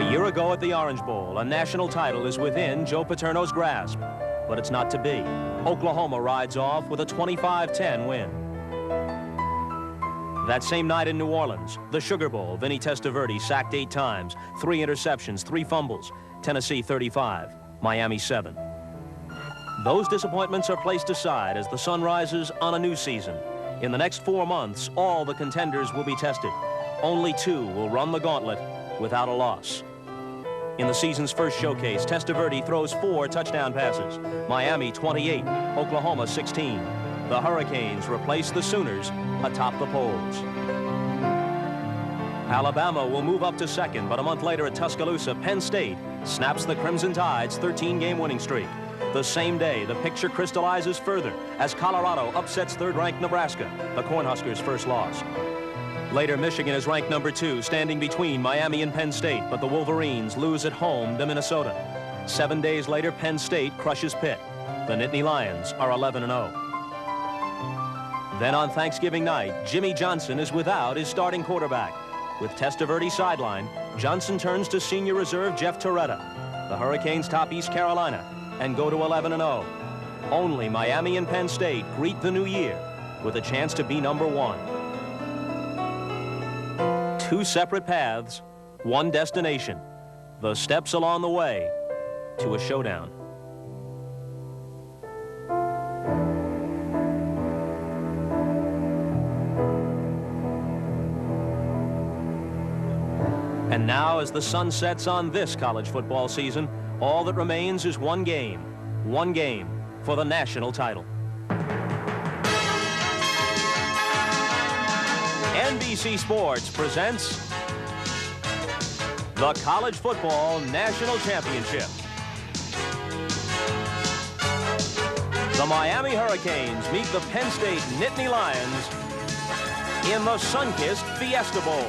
A year ago at the Orange Bowl, a national title is within Joe Paterno's grasp, but it's not to be. Oklahoma rides off with a 25-10 win. That same night in New Orleans, the Sugar Bowl, Vinny Testaverde sacked 8 times, 3 interceptions, 3 fumbles. Tennessee 35, Miami 7. Those disappointments are placed aside as the sun rises on a new season. In the next 4 months, all the contenders will be tested. Only 2 will run the gauntlet without a loss. In the season's first showcase, Testaverde throws 4 touchdown passes. Miami 28, Oklahoma 16. The Hurricanes replace the Sooners atop the polls. Alabama will move up to second, but a month later at Tuscaloosa, Penn State snaps the Crimson Tide's 13-game winning streak. The same day, the picture crystallizes further as Colorado upsets third-ranked Nebraska, the Cornhuskers' first loss. Later, Michigan is ranked number 2, standing between Miami and Penn State, but the Wolverines lose at home to Minnesota. 7 days later, Penn State crushes Pitt. The Nittany Lions are 11-0. Then on Thanksgiving night, Jimmy Johnson is without his starting quarterback. With Testaverde sidelined, Johnson turns to senior reserve Jeff Torretta. The Hurricanes top East Carolina and go to 11-0. Only Miami and Penn State greet the new year with a chance to be number 1. 2 separate paths, 1 destination. The steps along the way to a showdown. And now, as the sun sets on this college football season, all that remains is one game for the national title. NBC Sports presents the College Football National Championship. The Miami Hurricanes meet the Penn State Nittany Lions in the sun-kissed Fiesta Bowl.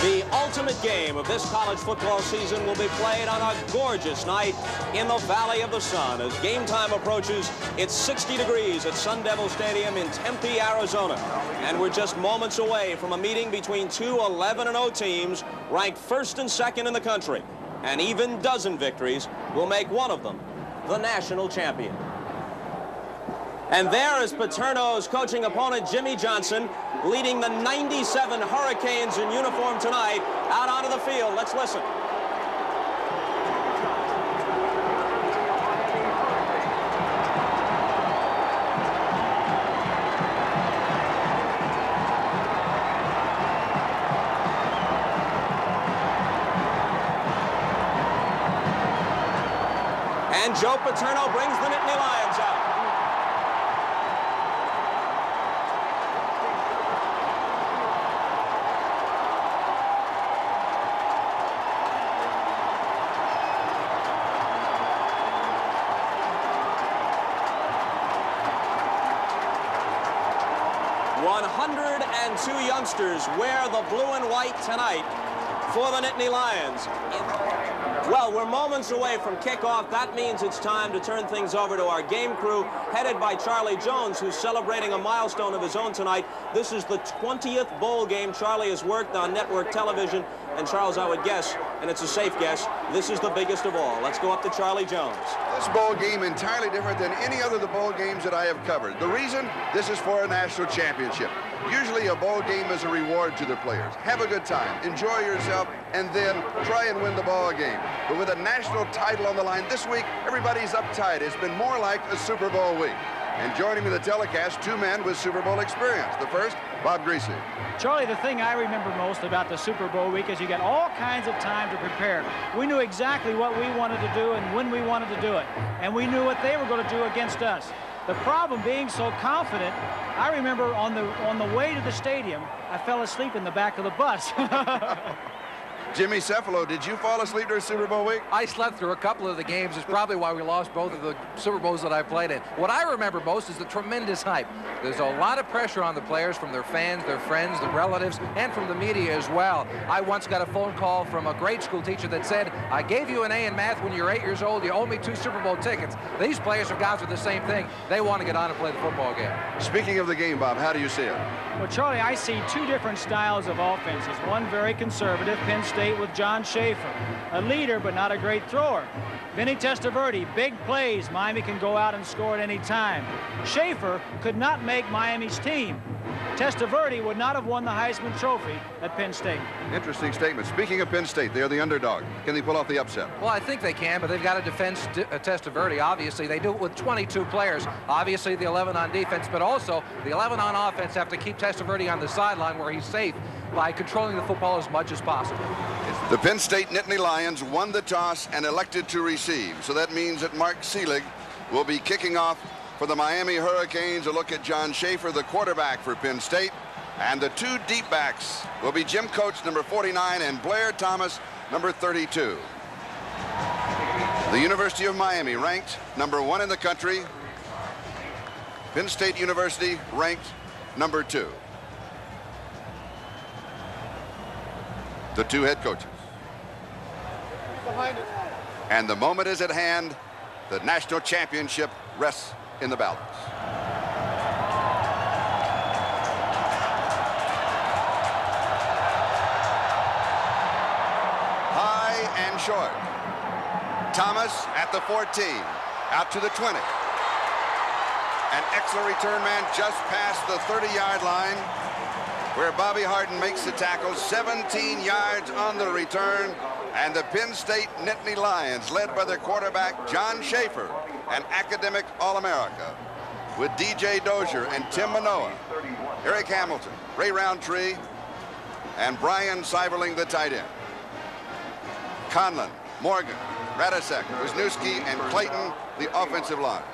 The ultimate game of this college football season will be played on a gorgeous night in the Valley of the Sun. As game time approaches, it's 60 degrees at Sun Devil Stadium in Tempe, Arizona. And we're just moments away from a meeting between 2 11-0 teams ranked 1st and 2nd in the country. An even dozen victories will make one of them the national champion. And there is Paterno's coaching opponent, Jimmy Johnson, leading the 97 Hurricanes in uniform tonight out onto the field. Let's listen. And Joe Paterno brings the Nittany Lions out. And 2 youngsters wear the blue and white tonight for the Nittany Lions. Well, we're moments away from kickoff. That means it's time to turn things over to our game crew, headed by Charlie Jones, who's celebrating a milestone of his own tonight. This is the 20th bowl game Charlie has worked on network television. And Charles, I would guess, and it's a safe guess, this is the biggest of all. Let's go up to Charlie Jones. This bowl game entirely different than any other of the bowl games that I have covered. The reason? This is for a national championship. Usually a bowl game is a reward to the players. Have a good time, enjoy yourself, and then try and win the ball game. But with a national title on the line this week, everybody's uptight. It's been more like a Super Bowl week. And joining me in the telecast, 2 men with Super Bowl experience. The first, Bob Greasy. Charlie, the thing I remember most about the Super Bowl week is you got all kinds of time to prepare. We knew exactly what we wanted to do and when we wanted to do it. And we knew what they were going to do against us. The problem being so confident, I remember on the way to the stadium, I fell asleep in the back of the bus. Jimmy Cephalo, did you fall asleep during Super Bowl week? I slept through a couple of the games. It's probably why we lost both of the Super Bowls that I played in. What I remember most is the tremendous hype. There's a lot of pressure on the players from their fans, their friends, the relatives, and from the media as well. I once got a phone call from a grade school teacher that said, I gave you an A in math when you were 8 years old. You owe me 2 Super Bowl tickets. These players have gone through the same thing. They want to get on and play the football game. Speaking of the game, Bob, how do you see it? Well, Charlie, I see 2 different styles of offenses. One very conservative, Penn State with John Schaefer, a leader but not a great thrower. Vinny Testaverde, big plays. Miami can go out and score at any time. Schaefer could not make Miami's team. Testaverde would not have won the Heisman Trophy at Penn State. Interesting statement. Speaking of Penn State, they are the underdog. Can they pull off the upset? Well, I think they can, but they've got to defend Testaverde. Obviously, they do it with 22 players. Obviously, the 11 on defense, but also the 11 on offense have to keep Testaverde on the sideline where he's safe by controlling the football as much as possible. The Penn State Nittany Lions won the toss and elected to receive. So that means that Mark Selig will be kicking off for the Miami Hurricanes. A look at John Schaefer, the quarterback for Penn State. And the 2 deep backs will be Jim Coates, number 49, and Blair Thomas, number 32. The University of Miami ranked number 1 in the country. Penn State University ranked number 2. The 2 head coaches. And the moment is at hand. The national championship rests in the balance. High and short. Thomas at the 14, out to the 20. An excellent return man just past the 30-yard line, where Bobby Harden makes the tackle. 17 yards on the return, and the Penn State Nittany Lions, led by their quarterback John Schaefer, an academic All-America, with DJ Dozier and Tim Manoa, Eric Hamilton, Ray Roundtree, and Brian Seiberling, the tight end. Conlan, Morgan, Radisek, Wisniewski, and Clayton, the offensive line.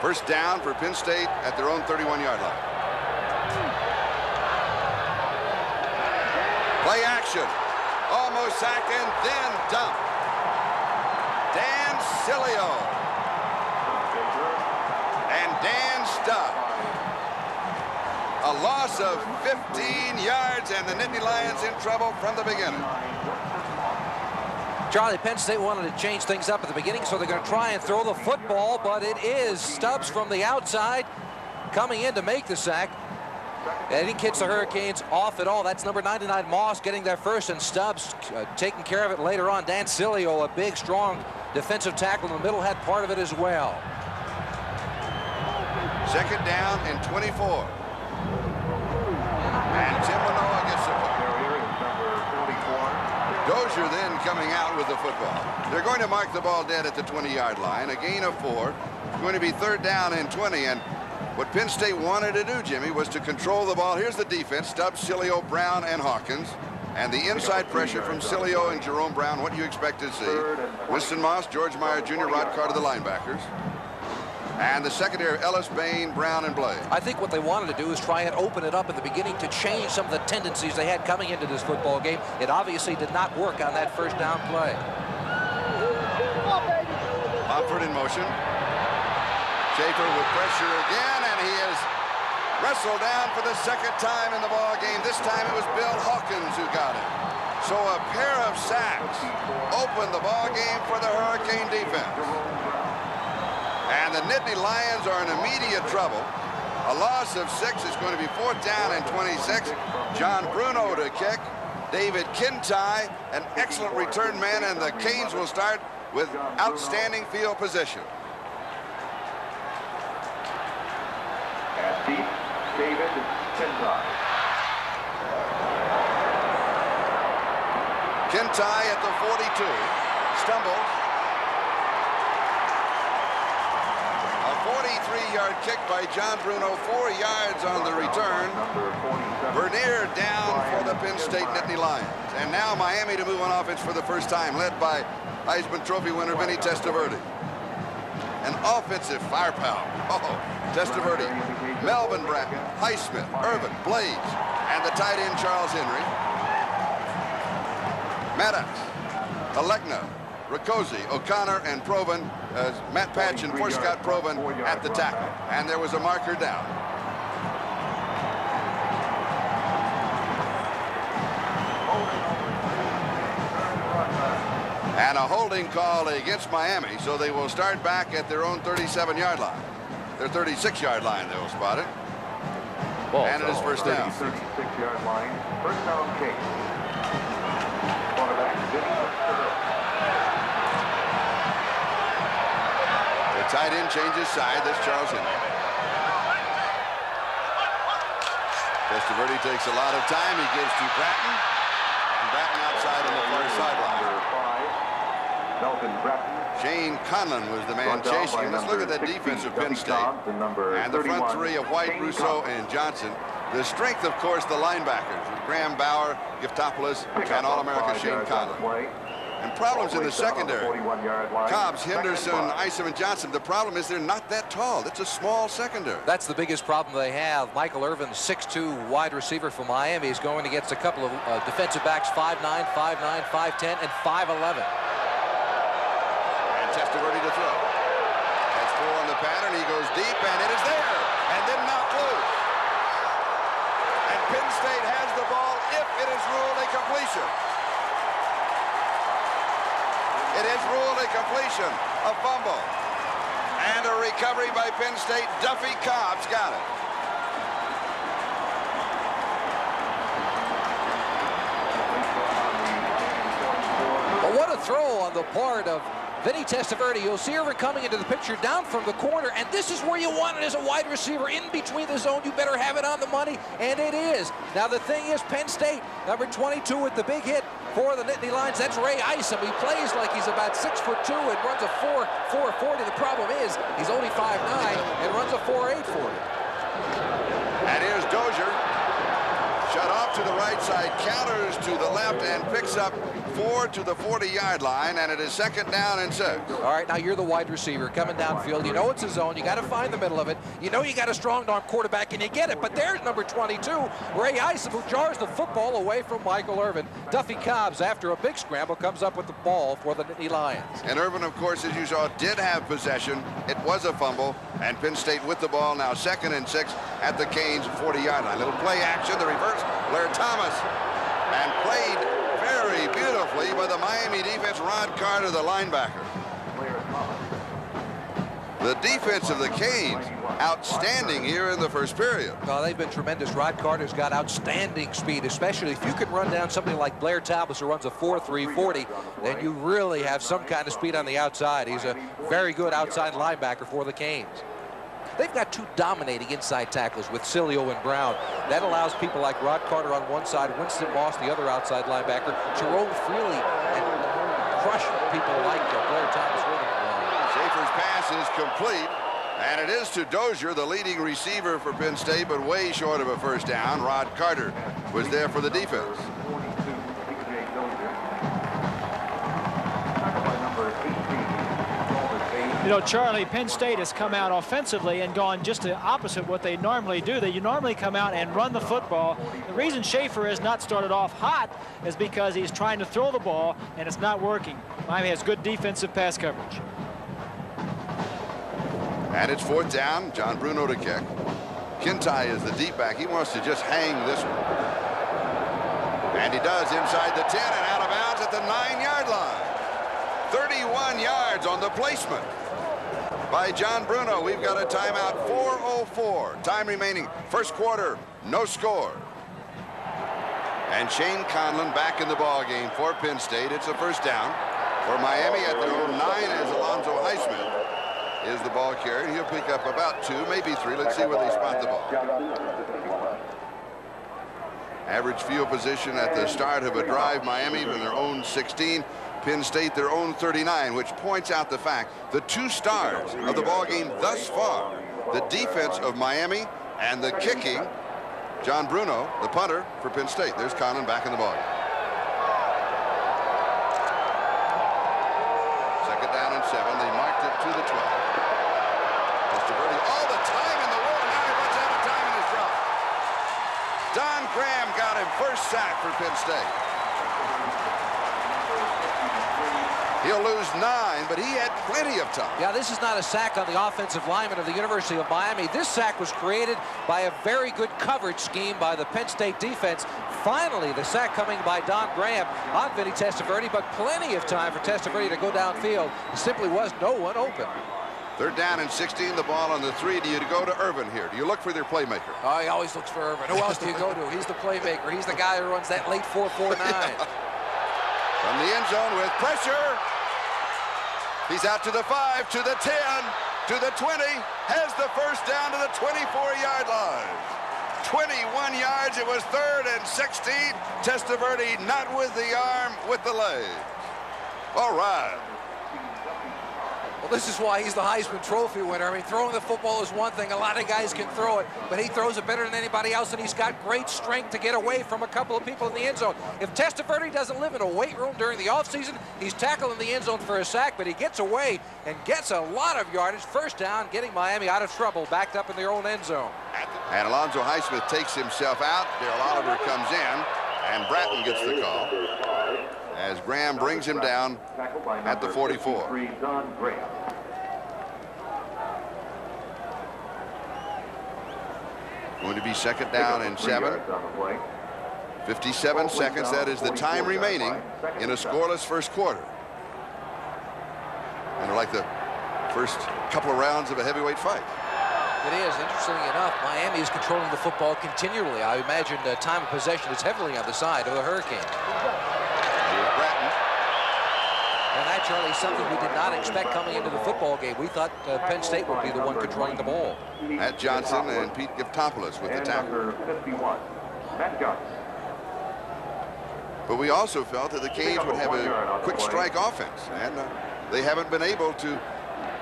First down for Penn State at their own 31-yard line. Play action. Almost sacked and then dumped. Dan Sileo. And Dan Stubb. A loss of 15 yards, and the Nittany Lions in trouble from the beginning. Charlie, Penn State wanted to change things up at the beginning, so they're going to try and throw the football, but it is Stubbs from the outside coming in to make the sack. And he kicks the Hurricanes off at all. That's number 99, Moss, getting there first, and Stubbs taking care of it later on. Dan Sileo, a big, strong defensive tackle in the middle, had part of it as well. Second down and 24. And Tim Manoa gets the football. Dozier then coming out with the football. They're going to mark the ball dead at the 20-yard line. A gain of 4. It's going to be 3rd down and 20. And what Penn State wanted to do, Jimmy, was to control the ball. Here's the defense: Stubbs, Sileo, Brown, and Hawkins. And the inside pressure from Sileo and Jerome Brown, what you expect to see. Winston Moss, George Meyer Jr., Rod Carter, the linebackers. And the secondary, Ellis, Bain, Brown, and Blade. I think what they wanted to do is try and open it up at the beginning to change some of the tendencies they had coming into this football game. It obviously did not work on that first down play. Pomford in motion. Schaefer with pressure again, and he is wrestled down for the 2nd time in the ball game. This time it was Bill Hawkins who got it. So a pair of sacks opened the ball game for the Hurricane defense. And the Nittany Lions are in immediate trouble. A loss of 6 is going to be 4th down and 26. John Bruno to kick. David Kintai, an excellent return man, and the Canes will start with outstanding field position. At deep, David Kintai. Kintai at the 42. Stumbles. A 43-yard kick by John Bruno, 4 yards on the return. Bernier down for the Penn State Nittany Lions. And now Miami to move on offense for the first time, led by Heisman Trophy winner Vinny Testaverde. An offensive firepower. Testaverde, Melvin Bratton, Highsmith, Irvin, Blades, and the tight end Charles Henry. Maddox, Alegna, Riccozzi, O'Connor, and Proven, Matt Patch and Scott Proven at the tackle. And there was a marker down. And a holding call against Miami, so they will start back at their own 37-yard line. Their 36-yard line, they will spot it. Ball and it is first down. 36-yard line, first down kick. Quarterback, Vinny. The tight end changes side. That's Charles Henry. Testaverde takes a lot of time. He gives to Bratton. And Bratton outside on the far sideline. Shane Conlan was the man chasing him. Let's look at that defense of Penn State. And the front three of White, Rousseau, and Johnson. The strength, of course, the linebackers. Graham Bauer, Giftopoulos, and All-America Shane Conlan. And problems in the secondary. Cobbs, Henderson, Isom, and Johnson. The problem is they're not that tall. It's a small secondary. That's the biggest problem they have. Michael Irvin, 6'2" wide receiver for Miami, is going against a couple of defensive backs, 5'9", 5'9", 5'10", and 5'11". Testaverde to throw. Has 4 on the pattern. He goes deep, and it is there. And then knocked loose. And Penn State has the ball if it is ruled a completion. It is ruled a completion. A fumble. And a recovery by Penn State. Duffy Cobbs got it. But what a throw on the part of Vinny Testaverde. You'll see Irvin coming into the picture down from the corner, and this is where you want it as a wide receiver, in between the zone. You better have it on the money, and it is. Now the thing is, Penn State, number 22 with the big hit for the Nittany Lions. That's Ray Isom. He plays like he's about 6'2" and runs a 4.40. The problem is he's only 5'9" and runs a 4.8 40. And here's Dozier. Shut off to the right side, counters to the left, and picks up 4 to the 40-yard line, and it is second down and 6. All right, now you're the wide receiver coming downfield. You know it's a zone. You got to find the middle of it. You know you got a strong-arm quarterback, and you get it. But there's number 22, Ray Isom, who jars the football away from Michael Irvin. Duffy Cobbs, after a big scramble, comes up with the ball for the Nittany Lions. And Irvin, of course, as you saw, did have possession. It was a fumble, and Penn State with the ball now second and 6 at the Canes 40-yard line. Little play action, the reverse. Blair Thomas, and played very beautifully by the Miami defense. Rod Carter, the linebacker. The defense of the Canes, outstanding here in the first period. Oh, they've been tremendous. Rod Carter's got outstanding speed, especially if you can run down somebody like Blair Thomas, who runs a 4.3 40, then you really have some kind of speed on the outside. He's a very good outside linebacker for the Canes. They've got 2 dominating inside tackles with Cilio and Brown. That allows people like Rod Carter on one side, Winston Moss, the other outside linebacker, to roll freely and crush people like Blair Thomas. Schaefer's pass is complete, and it is to Dozier, the leading receiver for Penn State, but way short of a first down. Rod Carter was there for the defense. You know, Charlie, Penn State has come out offensively and gone just the opposite what they normally do. They normally come out and run the football. The reason Schaefer has not started off hot is because he's trying to throw the ball, and it's not working. Miami has good defensive pass coverage. And it's 4th down. John Bruno to kick. Kintai is the deep back. He wants to just hang this one. And he does inside the 10 and out of bounds at the 9-yard line. 31 yards on the placement by John Bruno. We've got a timeout, 4:04. Time remaining. First quarter, no score. And Shane Conlan back in the ball game for Penn State. It's a first down for Miami at their own 9 as Alonzo Heisman is the ball carrier. He'll pick up about 2, maybe 3. Let's see where they spot the ball. Average field position at the start of a drive, Miami from their own 16. Penn State their own 39, which points out the fact the 2 stars of the ball game thus far, the defense of Miami and the kicking, John Bruno, the punter for Penn State. There's Conlan back in the ball game. Second down and 7. They marked it to the 12. Testaverde, all the time in the world. Now he runs out of time in his drop. Don Graham got him, first sack for Penn State. He'll lose 9, but he had plenty of time. Yeah, this is not a sack on the offensive lineman of the University of Miami. This sack was created by a very good coverage scheme by the Penn State defense. Finally, the sack coming by Don Graham on Vinny Testaverde, but plenty of time for Testaverde to go downfield. There simply was no one open. 3rd down and 16, the ball on the 3. Do you go to Irvin here? Do you look for their playmaker? Oh, he always looks for Irvin. Who else do you go to? He's the playmaker. He's the guy who runs that late 4.49. From the end zone with pressure. He's out to the 5, to the 10, to the 20, has the first down to the 24-yard line. 21 yards, it was 3rd and 16. Testaverde not with the arm, with the leg. All right. Well, this is why he's the Heisman Trophy winner. I mean, throwing the football is one thing. A lot of guys can throw it, but he throws it better than anybody else, and he's got great strength to get away from a couple of people in the end zone. If Testaverde doesn't live in a weight room during the offseason, he's tackled in the end zone for a sack, but he gets away and gets a lot of yardage. First down, getting Miami out of trouble, backed up in their own end zone. And Alonzo Highsmith takes himself out. Darrell Oliver comes in, and Bratton gets the call as Graham brings him down at the 44. Going to be 2nd down and 7. 57 seconds, that is the time remaining in a scoreless first quarter. And they're like the first couple of rounds of a heavyweight fight. It is. Interestingly enough, Miami is controlling the football continually. I imagine the time of possession is heavily on the side of the Hurricanes. Here's Bratton. And that, Charlie, something we did not expect coming into the football game. We thought Penn State would be the one controlling the ball. Matt Johnson and Pete Giftopoulos with the tackle. But we also felt that the Canes would have a quick strike offense, and they haven't been able to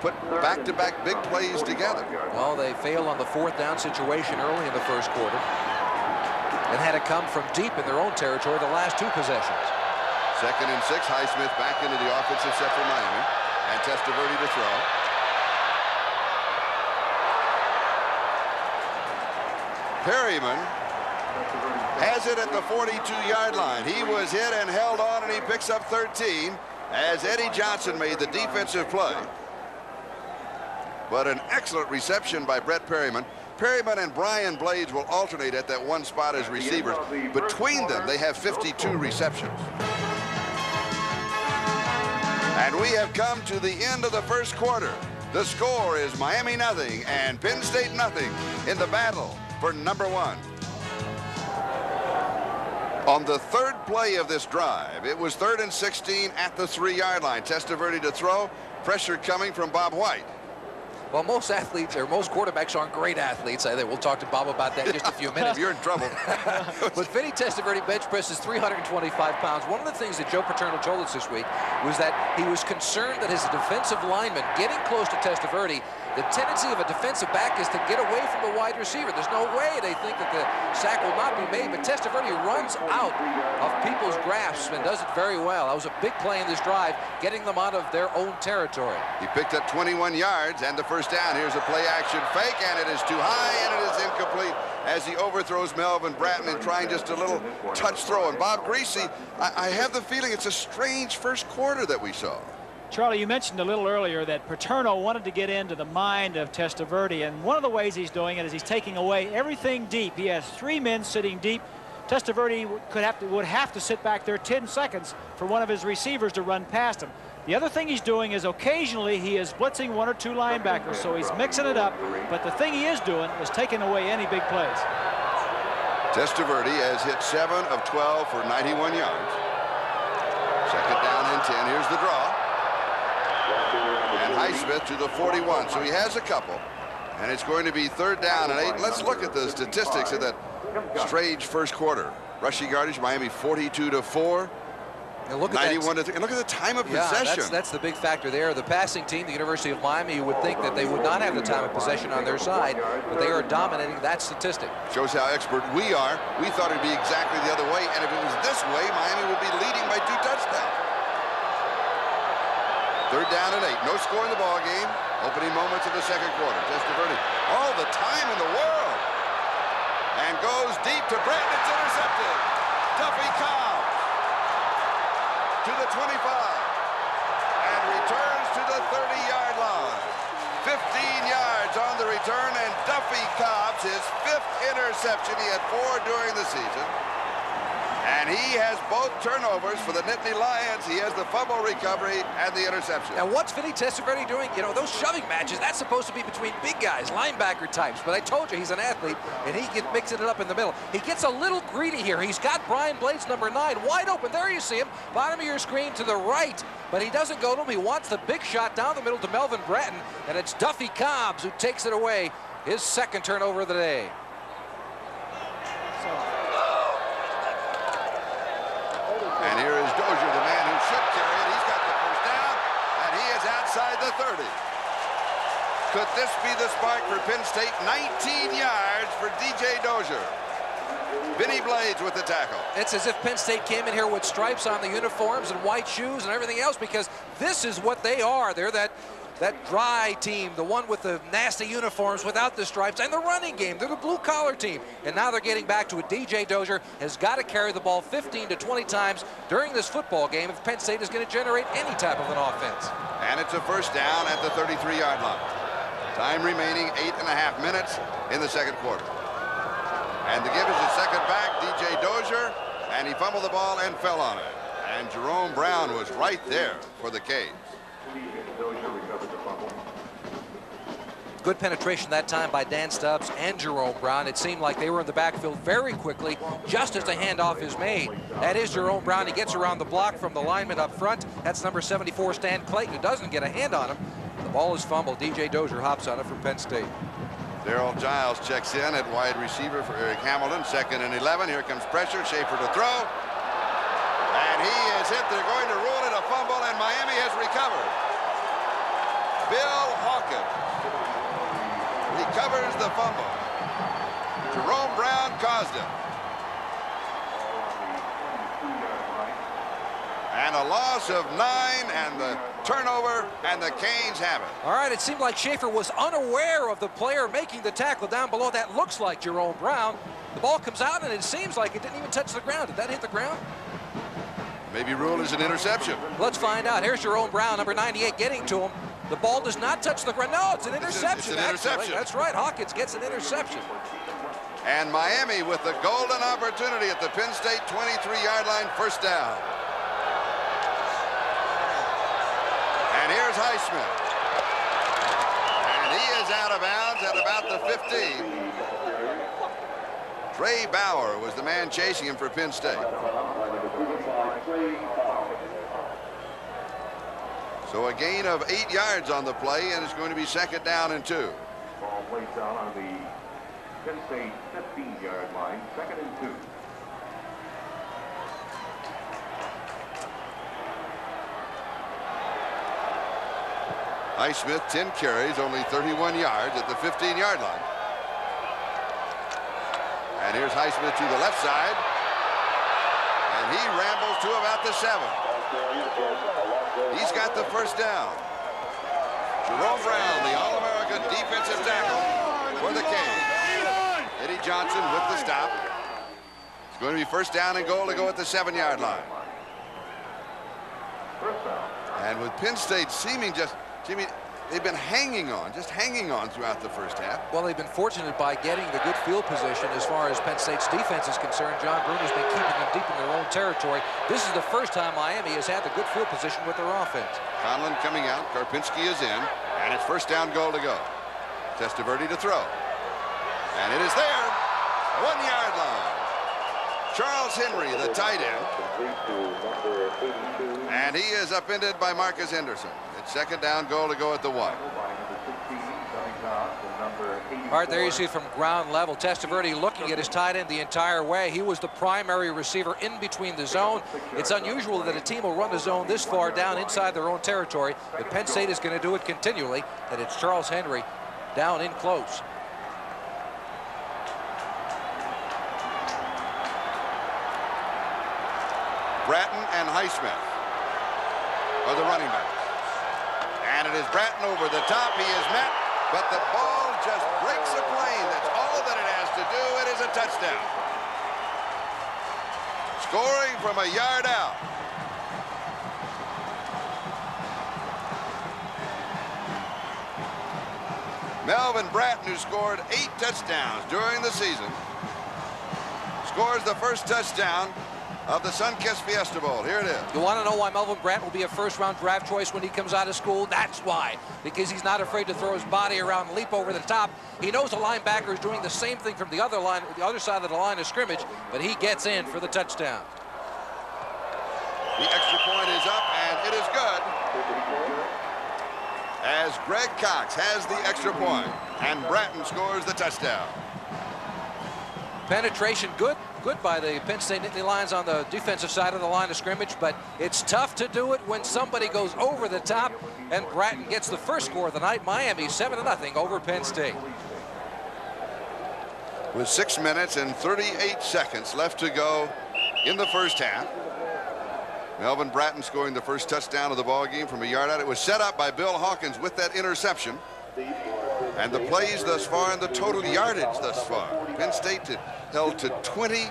put back-to-back big plays together. Well, they failed on the 4th down situation early in the first quarter and had to come from deep in their own territory the last 2 possessions. 2nd and 6, Highsmith back into the offensive set for Miami, and Testaverde to throw. Perryman has it at the 42-yard line. He was hit and held on, and he picks up 13 as Eddie Johnson made the defensive play. But an excellent reception by Brett Perryman. Perryman and Brian Blades will alternate at that one spot as receivers. Between them, they have 52 receptions. And we have come to the end of the first quarter. The score is Miami nothing and Penn State nothing in the battle for number 1. On the 3rd play of this drive, it was 3rd and 16 at the 3-yard line. Testaverde to throw, pressure coming from Bob White. Well, most athletes, or most quarterbacks, aren't great athletes. I think we'll talk to Bob about that in just a few minutes. You're in trouble. But Vinny Testaverde bench presses 325 pounds. One of the things that Joe Paterno told us this week was that he was concerned that as a defensive lineman getting close to Testaverde, the tendency of a defensive back is to get away from the wide receiver. There's no way they think that the sack will not be made, but Testaverde runs out of people's grasp and does it very well. That was a big play in this drive, getting them out of their own territory. He picked up 21 yards and the first down. Here's a play-action fake, and it is too high, and it is incomplete as he overthrows Melvin Bratton and trying just a little touch throw. And Bob Greasy, I have the feeling it's a strange first quarter that we saw. Charlie, you mentioned a little earlier that Paterno wanted to get into the mind of Testaverde, and one of the ways he's doing it is he's taking away everything deep. He has 3 men sitting deep. Testaverde would have to sit back there 10 seconds for one of his receivers to run past him. The other thing he's doing is occasionally he is blitzing 1 or 2 linebackers, so he's mixing it up. But the thing he is doing is taking away any big plays. Testaverde has hit 7 of 12 for 91 yards. 2nd down and 10. Here's the draw. And Highsmith to the 41. So he has a couple. And it's going to be 3rd down and 8. Let's look at the statistics of that strange first quarter. Rushing yardage, Miami 42-4. And look at 91-3. And look at the time of possession. That's the big factor there. The passing team, the University of Miami, you would think that they would not have the time of possession on their side, but they are dominating that statistic. Shows how expert we are. We thought it'd be exactly the other way, and if it was this way, Miami would be leading by 2 touchdowns. 3rd down and 8. No score in the ball game. Opening moments of the second quarter. Testaverde, all the time in the world. And goes deep to Bratton. It's intercepted. Duffy Cobb to the 25. to the 30-yard line. 15 yards on the return, and Duffy Cobbs, his 5th interception. He had 4 during the season. And he has both turnovers for the Nittany Lions. He has the fumble recovery and the interception. And what's Vinny Testaverde doing? You know, those shoving matches, that's supposed to be between big guys, linebacker types. But I told you, he's an athlete, and he mixing it up in the middle. He gets a little greedy here. He's got Brian Blades, number 9, wide open. There you see him, bottom of your screen to the right. But he doesn't go to him. He wants the big shot down the middle to Melvin Bratton. And it's Duffy Cobbs who takes it away. His 2nd turnover of the day. And here is Dozier, the man who should carry it. He's got the first down, and he is outside the 30. Could this be the spark for Penn State? 19 yards for DJ Dozier. Vinny Blades with the tackle. It's as if Penn State came in here with stripes on the uniforms and white shoes and everything else, because this is what they are. They're that dry team, the one with the nasty uniforms without the stripes, and the running game. They're the blue-collar team. And now they're getting back to it. DJ Dozier has got to carry the ball 15 to 20 times during this football game if Penn State is going to generate any type of an offense. And it's a first down at the 33-yard line. Time remaining 8.5 minutes in the 2nd quarter. And the give is his 2nd back, DJ Dozier, and he fumbled the ball and fell on it. And Jerome Brown was right there for the Canes. Good penetration that time by Dan Stubbs and Jerome Brown. It seemed like they were in the backfield very quickly just as the handoff is made. That is Jerome Brown. He gets around the block from the lineman up front. That's number 74, Stan Clayton, who doesn't get a hand on him. The ball is fumbled. DJ Dozier hops on it from Penn State. Darryl Giles checks in at wide receiver for Eric Hamilton. 2nd and 11. Here comes pressure. Schaefer to throw. And he is hit. They're going to rule it a fumble, and Miami has recovered. Bill Hawkins recovers the fumble. Jerome Brown caused it. And a loss of 9, and the turnover, and the Canes have it. All right, it seemed like Schaefer was unaware of the player making the tackle down below. That looks like Jerome Brown. The ball comes out, and it seems like it didn't even touch the ground. Did that hit the ground? Maybe ruled as an interception. Let's find out. Here's Jerome Brown, number 98, getting to him. The ball does not touch the ground. No, it's an interception. It's an interception. That's right. Hawkins gets an interception. And Miami with the golden opportunity at the Penn State 23-yard line, first down. And here's Highsmith. And he is out of bounds at about the 15. Trey Bauer was the man chasing him for Penn State. So a gain of 8 yards on the play, and it's going to be 2nd down and 2. Ball placed down on the Penn State 15-yard line, 2nd and 2. Highsmith, 10 carries, only 31 yards at the 15-yard line. And here's Highsmith to the left side. And he rambles to about the 7. He's got the first down. Jerome Brown, the All-American defensive tackle for the Canes. Eddie Johnson with the stop. It's going to be first down and goal to go at the 7-yard line. And with Penn State seeming they've been hanging on throughout the first half. Well, they've been fortunate by getting the good field position as far as Penn State's defense is concerned. John Bruner's been keeping them deep in their own territory. This is the first time Miami has had the good field position with their offense. Conlan coming out. Karpinski is in. And it's first down, goal to go. Testaverde to throw. And it is there. 1-yard line. Charles Henry, the tight end. And he is upended by Marcus Henderson. It's 2nd down, goal to go at the 1. All right, there you see from ground level, Testaverde looking at his tight end the entire way. He was the primary receiver in between the zone. It's unusual that a team will run the zone this far down inside their own territory, but Penn State is going to do it continually, and it's Charles Henry down in close. Bratton and Highsmith are the running backs. And it is Bratton over the top. He is met, but the ball just breaks a plane. That's all that it has to do. It is a touchdown. Scoring from a yard out. Melvin Bratton, who scored 8 touchdowns during the season, scores the first touchdown of the Sunkist Fiesta Bowl. Here it is. You want to know why Melvin Bratton will be a first-round draft choice when he comes out of school? That's why. Because he's not afraid to throw his body around and leap over the top. He knows the linebacker is doing the same thing from the other side of the line of scrimmage, but he gets in for the touchdown. The extra point is up, and it is good. As Greg Cox has the extra point, and Bratton scores the touchdown. Penetration good by the Penn State Nittany Lions on the defensive side of the line of scrimmage, but it's tough to do it when somebody goes over the top, and Bratton gets the first score of the night. Miami 7-0 over Penn State. With 6 minutes and 38 seconds left to go in the first half. Melvin Bratton scoring the first touchdown of the ball game from a yard out. It was set up by Bill Hawkins with that interception. And the plays thus far and the total yardage thus far. Penn State held to 20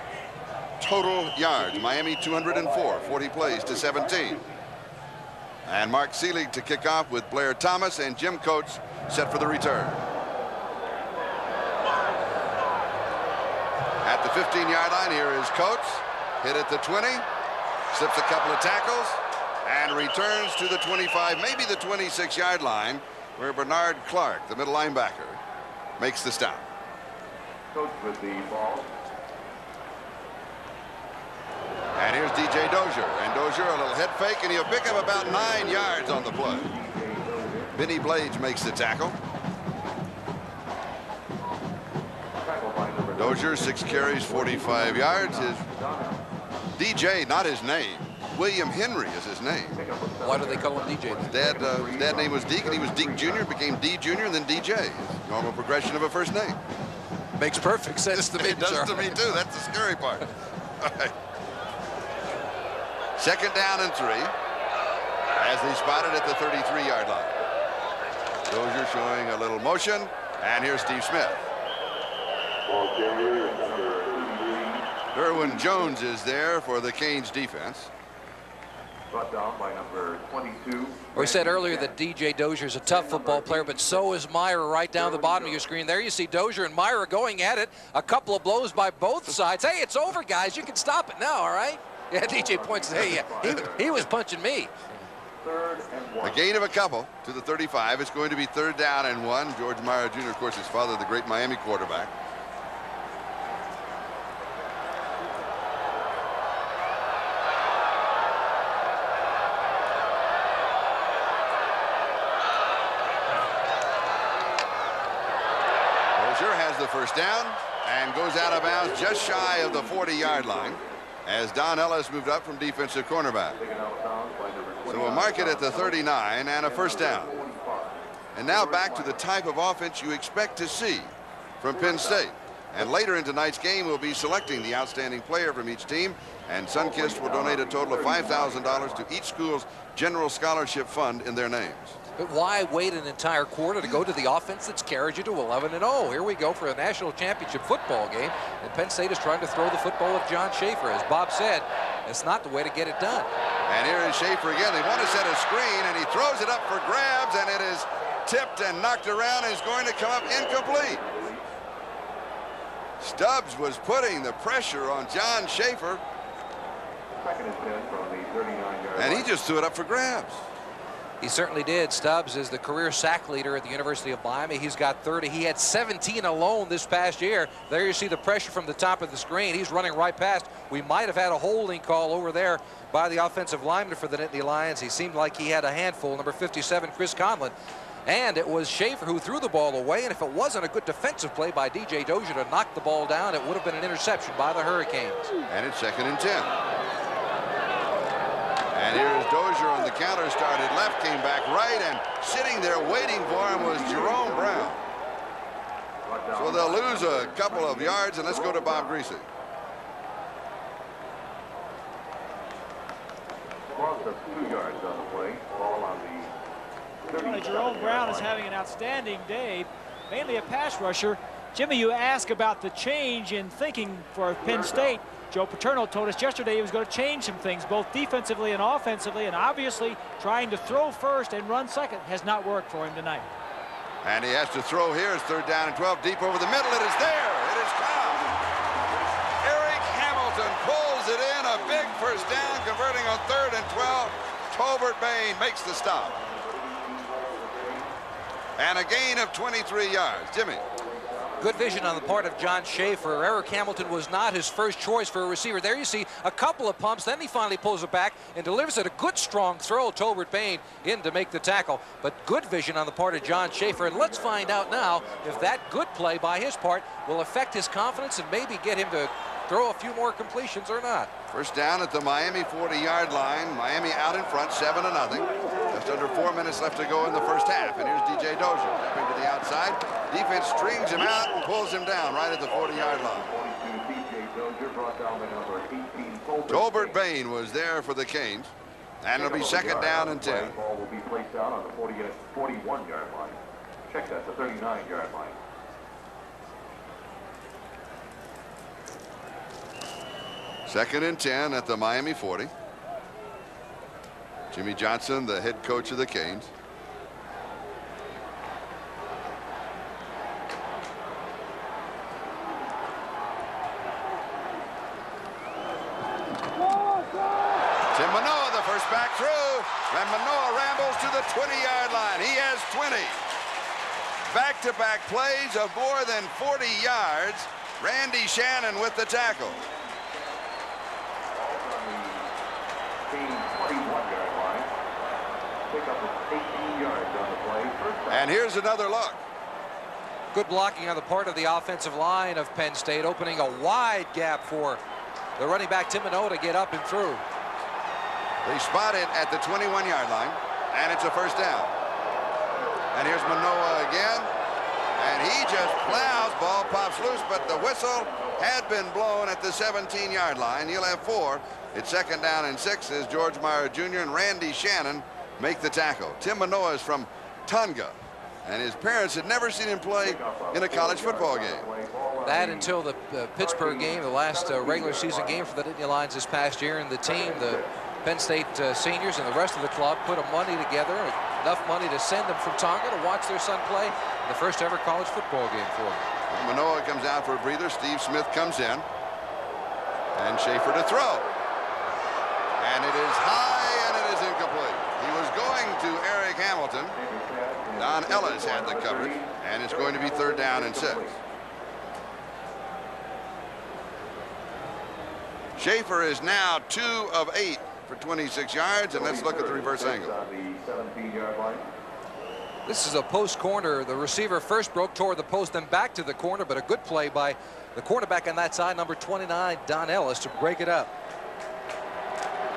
total yards. Miami 204, 40 plays to 17. And Mark Seelig to kick off with Blair Thomas and Jim Coates set for the return. At the 15-yard line, here is Coates. Hit at the 20. Slips a couple of tackles and returns to the 25, maybe the 26-yard line, where Bernard Clark, the middle linebacker, makes the stop. Coach with the ball. And here's DJ Dozier. And Dozier, a little head fake, and he'll pick up about 9 yards on the play. Vinny Blades makes the tackle. Dozier, 6 carries, 45 yards. His DJ, not his name. William Henry is his name. Why do they call him DJ? His dad name was Deke, and he was Deke Jr., became D Jr., and then DJ. Normal progression of a first name. Makes perfect sense to me. It does to me, too. That's the scary part. All right. 2nd down and 3. As they spotted at the 33-yard line. Dozier showing a little motion. And here's Steve Smith. Derwin Jones is there for the Canes defense. Brought down by number 22. We said earlier that DJ Dozier is a tough football player, but so is Myra right down the bottom of your screen. There you see Dozier and Myra going at it. A couple of blows by both sides. Hey, it's over, guys. You can stop it now, all right? Yeah, DJ points, hey, yeah, he was punching me. 3rd and 1. A gain of a couple to the 35. It's going to be 3rd down and 1. George Myra Jr., of course, his father, the great Miami quarterback. The first down and goes out of bounds just shy of the 40-yard line as Don Ellis moved up from defensive cornerback. So we'll mark it at the 39 and a first down. And now back to the type of offense you expect to see from Penn State. And later in tonight's game, we'll be selecting the outstanding player from each team, and Sunkist will donate a total of $5,000 to each school's general scholarship fund in their names. But why wait an entire quarter to go to the offense that's carried you to 11-0? Here we go for a national championship football game, and Penn State is trying to throw the football of John Schaefer. As Bob said, it's not the way to get it done. And here is Schaefer again. They want to set a screen, and he throws it up for grabs, and it is tipped and knocked around and is going to come up incomplete. Stubbs was putting the pressure on John Schaefer, 2nd and 10 from the 39-yard and he line. just threw it up for grabs. He certainly did. Stubbs is the career sack leader at the University of Miami. He's got 30. He had 17 alone this past year. There you see the pressure from the top of the screen. He's running right past. We might have had a holding call over there by the offensive lineman for the Nittany Lions. He seemed like he had a handful, number 57, Chris Conlan. And it was Schaefer who threw the ball away, and if it wasn't a good defensive play by DJ Dozier to knock the ball down, it would have been an interception by the Hurricanes. And it's 2nd and 10. And here's Dozier on the counter, started left, came back right, and sitting there waiting for him was Jerome Brown. So they'll lose a couple of yards, and let's go to Bob Greasy. Loss of 2 yards on the play. Ball on the Jerome Brown is having an outstanding day, mainly a pass rusher. Jimmy, you ask about the change in thinking for Penn State. Joe Paterno told us yesterday he was going to change some things, both defensively and offensively, and obviously trying to throw first and run second has not worked for him tonight. And he has to throw here. It's 3rd down and 12. Deep over the middle. It is there. It is caught. Eric Hamilton pulls it in. A big first down, converting on 3rd and 12. Tolbert Bain makes the stop. And a gain of 23 yards. Jimmy. Good vision on the part of John Schaefer. Eric Hamilton was not his first choice for a receiver. There you see a couple of pumps, then he finally pulls it back and delivers it. A good strong throw. Tolbert Bain in to make the tackle. But good vision on the part of John Schaefer. And let's find out now if that good play by his part will affect his confidence and maybe get him to throw a few more completions or not. First down at the Miami 40-yard line. Miami out in front, 7-0. Just under 4 minutes left to go in the first half. And here's DJ Dozier jumping to the outside. Defense strings him out and pulls him down right at the 40-yard line. Tolbert Bain was there for the Canes. And it'll be 2nd down and 10. Ball will be placed out on the 41-yard line. Check that, the 39-yard line. Second and 10 at the Miami 40. Jimmy Johnson, the head coach of the Canes. Tim Manoa, the first back through. And Manoa rambles to the 20-yard line. He has 20. Back-to-back plays of more than 40 yards. Randy Shannon with the tackle. And here's another look. Good blocking on the part of the offensive line of Penn State, opening a wide gap for the running back Tim Manoa to get up and through. They spot it at the 21-yard line, and it's a first down. And here's Manoa again, and he just plows. Ball pops loose, but the whistle had been blown at the 17-yard line. He'll have 4. It's 2nd down and 6 as George Meyer Jr. and Randy Shannon make the tackle. Tim Manoa is from Tonga, and his parents had never seen him play in a college football game. That until the Pittsburgh game, the last regular season game for the Nittany Lions this past year, and the team, the Penn State seniors and the rest of the club, put money together, enough money to send them from Tonga to watch their son play in the first ever college football game for them. Manoa comes out for a breather. Steve Smith comes in, and Schaefer to throw. And it is high, and it is incomplete. He was going to Eric Hamilton. Don Ellis had the coverage, and it's going to be 3rd down and 6. Schaefer is now 2 of 8 for 26 yards, and let's look at the reverse angle. This is a post corner. The receiver first broke toward the post, then back to the corner, but a good play by the cornerback on that side, number 29, Don Ellis, to break it up.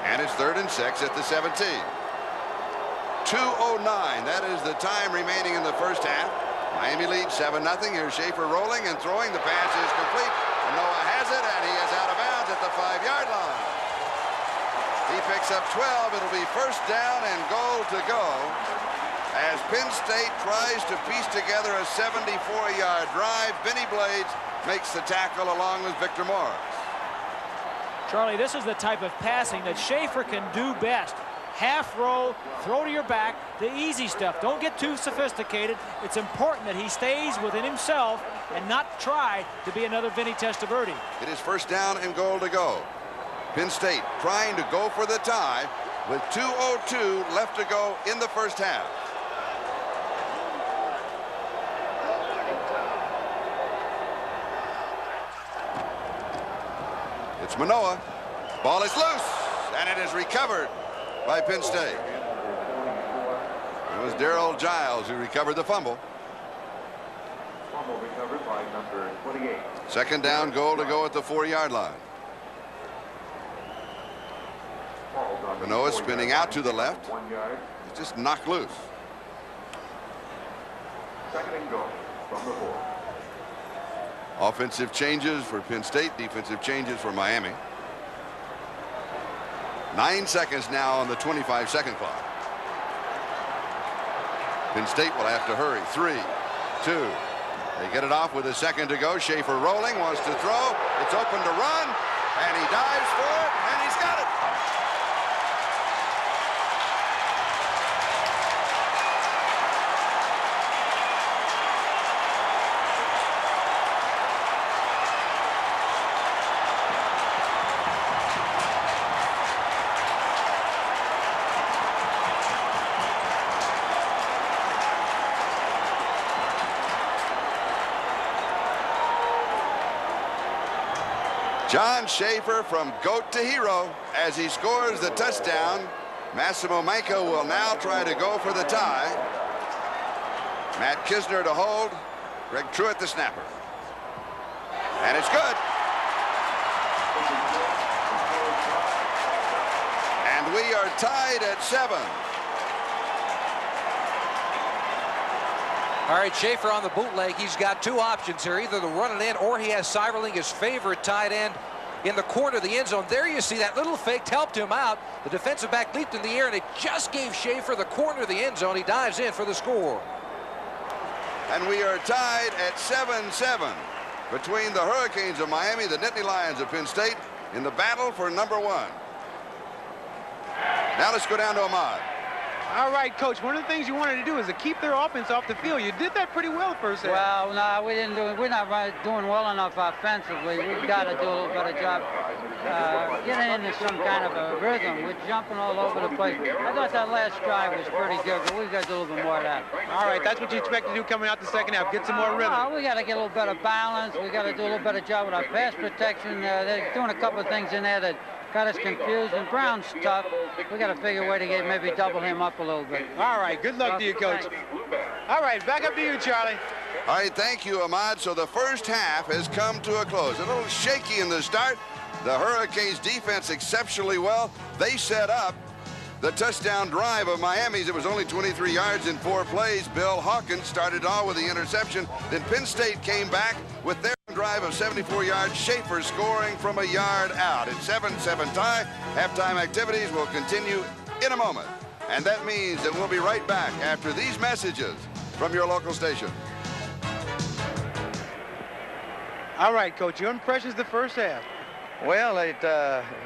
And it's 3rd and 6 at the 17. 2:09. That is the time remaining in the first half. Miami leads 7-0. Here's Schaefer rolling and throwing. The pass is complete. Manoa has it, and he is out of bounds at the 5-yard line. He picks up 12. It'll be 1st down and goal to go as Penn State tries to piece together a 74-yard drive. Vinny Blades makes the tackle along with Victor Morris. Charlie, this is the type of passing that Schaefer can do best. Half roll, throw to your back, the easy stuff. Don't get too sophisticated. It's important that he stays within himself and not try to be another Vinny Testaverde. It is 1st down and goal to go. Penn State trying to go for the tie with 2:02 left to go in the first half. It's Manoa. Ball is loose, and it is recovered by Penn State. It was Darrell Giles who recovered the fumble. Fumble recovered by number 28. 2nd down, goal to go at the 4-yard line. Manoa spinning out to the left. 1 yard. It's just knocked loose. 2nd and goal from the 4. Offensive changes for Penn State, defensive changes for Miami. 9 seconds now on the 25-second clock. Penn State will have to hurry. 3, 2. They get it off with a second to go. Schaefer rolling, wants to throw. It's open to run, and he dives for it, and he's got it. John Schaefer from goat to hero as he scores the touchdown. Massimo Manco will now try to go for the tie. Matt Kisner to hold. Greg Truitt the snapper. And it's good. And we are tied at 7. All right, Schaefer on the bootleg. He's got two options here, either to run it in or he has Seiberling, his favorite tight end, in the corner of the end zone. There you see that little fake helped him out. The defensive back leaped in the air and it just gave Schaefer the corner of the end zone. He dives in for the score. And we are tied at 7-7 between the Hurricanes of Miami, the Nittany Lions of Penn State, in the battle for number 1. Now let's go down to Ahmad. All right, Coach, one of the things you wanted to do is to keep their offense off the field. You did that pretty well first half. Well, no, we didn't do it. We're not doing well enough offensively. We've got to do a little better job getting into some kind of a rhythm. We're jumping all over the place. I thought that last drive was pretty good, but we've got to do a little bit more of that. All right, that's what you expect to do coming out the second half, get some more rhythm. No, we got to get a little better balance. We got to do a little better job with our pass protection. They're doing a couple of things in there that got us confused, and Brown's tough. We got to figure a way to get maybe double him up a little bit. All right, good luck to you, Coach. All right, back up to you, Charlie. All right, thank you, Ahmad. So the first half has come to a close. A little shaky in the start. The Hurricanes defense exceptionally well. They set up the touchdown drive of Miami's. It was only 23 yards in 4 plays. Bill Hawkins started off with the interception. Then Penn State came back with their drive of 74 yards. Schaefer scoring from a yard out. It's 7-7 tie. Halftime activities will continue in a moment. And that means that we'll be right back after these messages from your local station. All right, Coach, your impressions the first half. Well, it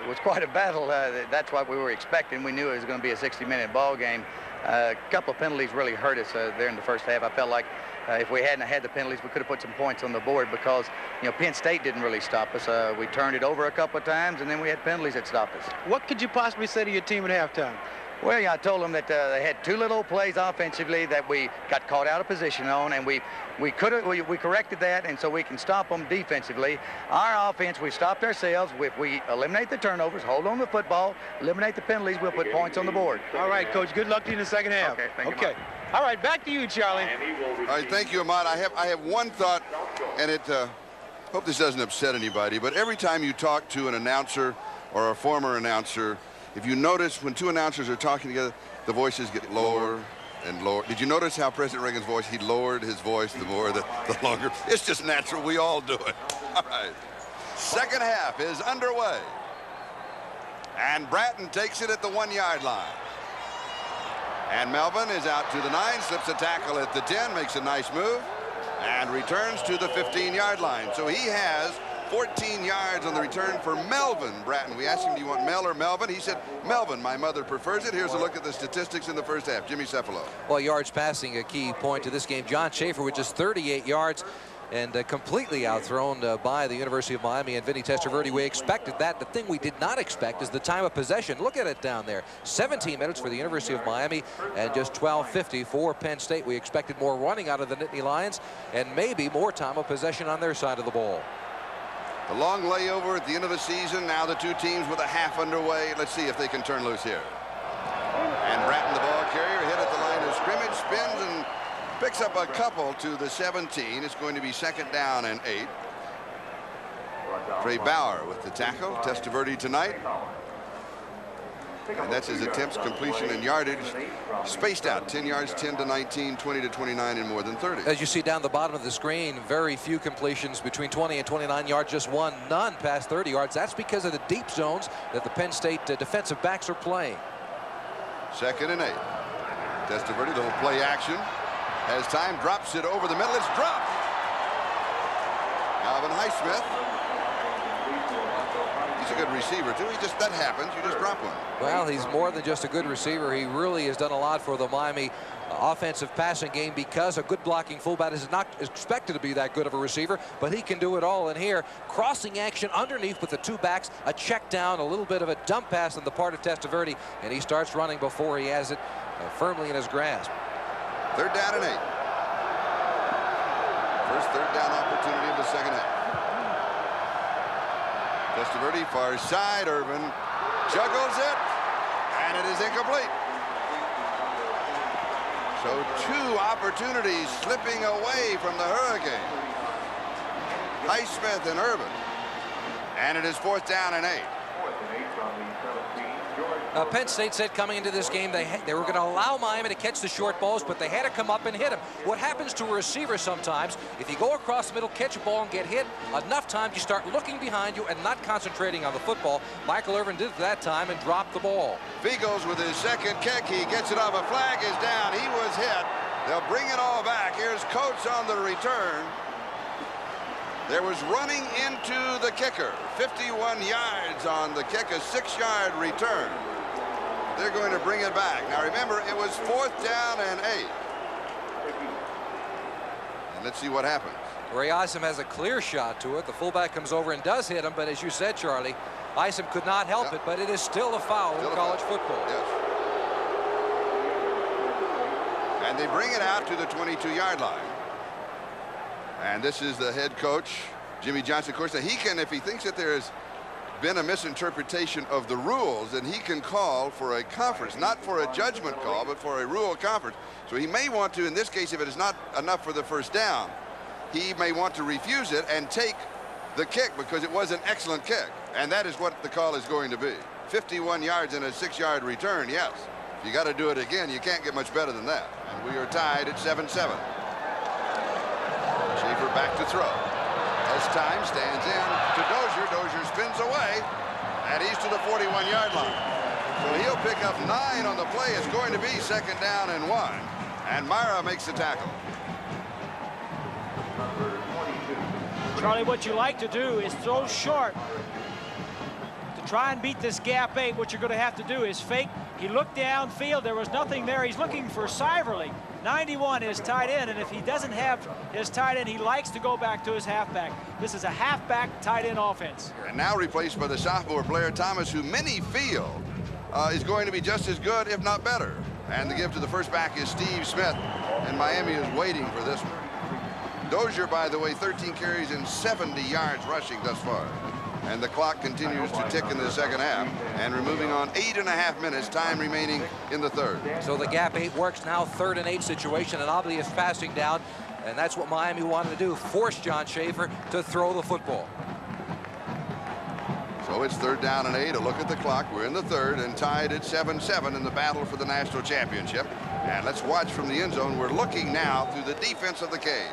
was quite a battle. That's what we were expecting. We knew it was going to be a 60-minute ball game. A couple of penalties really hurt us there in the first half. I felt like if we hadn't had the penalties, we could have put some points on the board because, you know, Penn State didn't really stop us. We turned it over a couple of times, and then we had penalties that stopped us. What could you possibly say to your team at halftime? Well, yeah, I told them that they had 2 little plays offensively that we got caught out of position on, and we corrected that, and so we can stop them defensively. Our offense, we stopped ourselves. If we eliminate the turnovers, hold on to the football, eliminate the penalties, we'll put points on the board. All right, Coach, good luck to you in the second half. Okay, thank you. Okay. All right, back to you, Charlie. All right, thank you, Ahmad. I have one thought, and it hope this doesn't upset anybody, but every time you talk to an announcer or a former announcer, if you notice when 2 announcers are talking together, the voices get lower and lower. Did you notice how President Reagan's voice, he lowered his voice the longer? It's just natural. We all do it. All right. Second half is underway. And Bratton takes it at the 1-yard line. And Melvin is out to the 9, slips a tackle at the 10, makes a nice move, and returns to the 15-yard line. So he has 14 yards on the return for Melvin Bratton. We asked him, do you want Mel or Melvin? He said, Melvin, my mother prefers it. Here's a look at the statistics in the first half. Jimmy Cefalo. Well, yards passing, a key point to this game. John Schaefer with just 38 yards and completely outthrown by the University of Miami and Vinny Testaverde. We expected that. The thing we did not expect is the time of possession. Look at it down there. 17 minutes for the University of Miami and just 12:50 for Penn State. We expected more running out of the Nittany Lions and maybe more time of possession on their side of the ball. The long layover at the end of the season. Now the 2 teams with a half underway. Let's see if they can turn loose here. And Bratton, the ball carrier, hit at the line of scrimmage, spins and picks up a couple to the 17. It's going to be 2nd down and 8. Trey Bauer with the tackle. Testaverde tonight. And that's his attempts, completion, and yardage spaced out. 10 yards, 10 to 19, 20 to 29, and more than 30. As you see down the bottom of the screen, very few completions between 20 and 29 yards, just 1, none past 30 yards. That's because of the deep zones that the Penn State defensive backs are playing. 2nd and 8. Testaverde, little play action. Has time, drops it over the middle. It's dropped. Alvin Highsmith. He's a good receiver, too. That happens. You just drop one. Well, he's more than just a good receiver. He really has done a lot for the Miami offensive passing game because a good blocking fullback is not expected to be that good of a receiver, but he can do it all in here. Crossing action underneath with the 2 backs, a check down, a little bit of a dump pass on the part of Testaverde, and he starts running before he has it firmly in his grasp. 3rd down and 8. First 3rd down opportunity of the second half. Testaverde, far side. Irvin juggles it, and it is incomplete. So 2 opportunities slipping away from the Hurricane. Highsmith and Irvin. And it is 4th down and 8. Penn State said coming into this game they were going to allow Miami to catch the short balls, but they had to come up and hit them. What happens to a receiver sometimes, if you go across the middle, catch a ball and get hit, enough times you start looking behind you and not concentrating on the football. Michael Irvin did it that time and dropped the ball. Fegels with his second kick. He gets it off. A flag is down. He was hit. They'll bring it all back. Here's Coates on the return. There was running into the kicker. 51 yards on the kick, a 6-yard return. They're going to bring it back. Now remember, it was 4th down and 8. And let's see what happens. Ray Isom has a clear shot to it. The fullback comes over and does hit him, but as you said, Charlie, Isom could not help it, but it is still a foul in college football. Yes. And they bring it out to the 22-yard line. And this is the head coach, Jimmy Johnson. Of course, he can, if he thinks that there has been a misinterpretation of the rules, then he can call for a conference, not for a judgment call, but for a rule conference. So he may want to, in this case, if it is not enough for the 1st down, he may want to refuse it and take the kick because it was an excellent kick. And that is what the call is going to be. 51 yards and a 6-yard return, yes. If you got to do it again, you can't get much better than that. And we are tied at 7-7. Schaefer back to throw. As time stands in to Dozier. Dozier spins away, and he's to the 41-yard line. So he'll pick up 9 on the play. It's going to be 2nd down and 1. And Myra makes the tackle. Charlie, what you like to do is throw short. To try and beat this gap 8, what you're going to have to do is fake. He looked downfield. There was nothing there. He's looking for Siverly. 91 is tight end, and if he doesn't have his tight end, he likes to go back to his halfback. This is a halfback tight end offense. And now replaced by the sophomore Blair Thomas, who many feel is going to be just as good, if not better. And the give to the first back is Steve Smith, and Miami is waiting for this one. Dozier, by the way, 13 carries and 70 yards rushing thus far. And the clock continues to tick in the 2nd half. And we're moving on 8.5 minutes, time remaining in the 3rd. So the gap 8 works now, 3rd and 8 situation, and obvious passing down. And that's what Miami wanted to do, force John Schaefer to throw the football. So it's 3rd down and 8. A look at the clock. We're in the 3rd and tied at 7-7 in the battle for the national championship. And let's watch from the end zone. We're looking now through the defense of the Canes.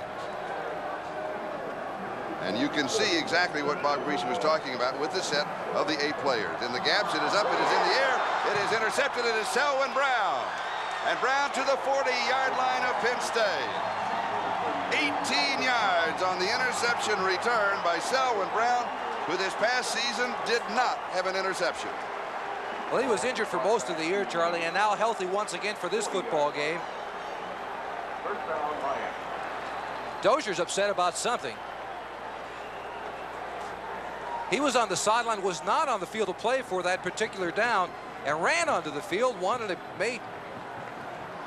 And you can see exactly what Bob Greasy was talking about with the set of the 8 players. In the gaps, it is up, it is in the air, it is intercepted, it is Selwyn Brown. And Brown to the 40-yard line of Penn State. 18 yards on the interception return by Selwyn Brown, who this past season did not have an interception. Well, he was injured for most of the year, Charlie, and now healthy once again for this football game. Dozier's upset about something. He was on the sideline, was not on the field to play for that particular down, and ran onto the field, wanted to make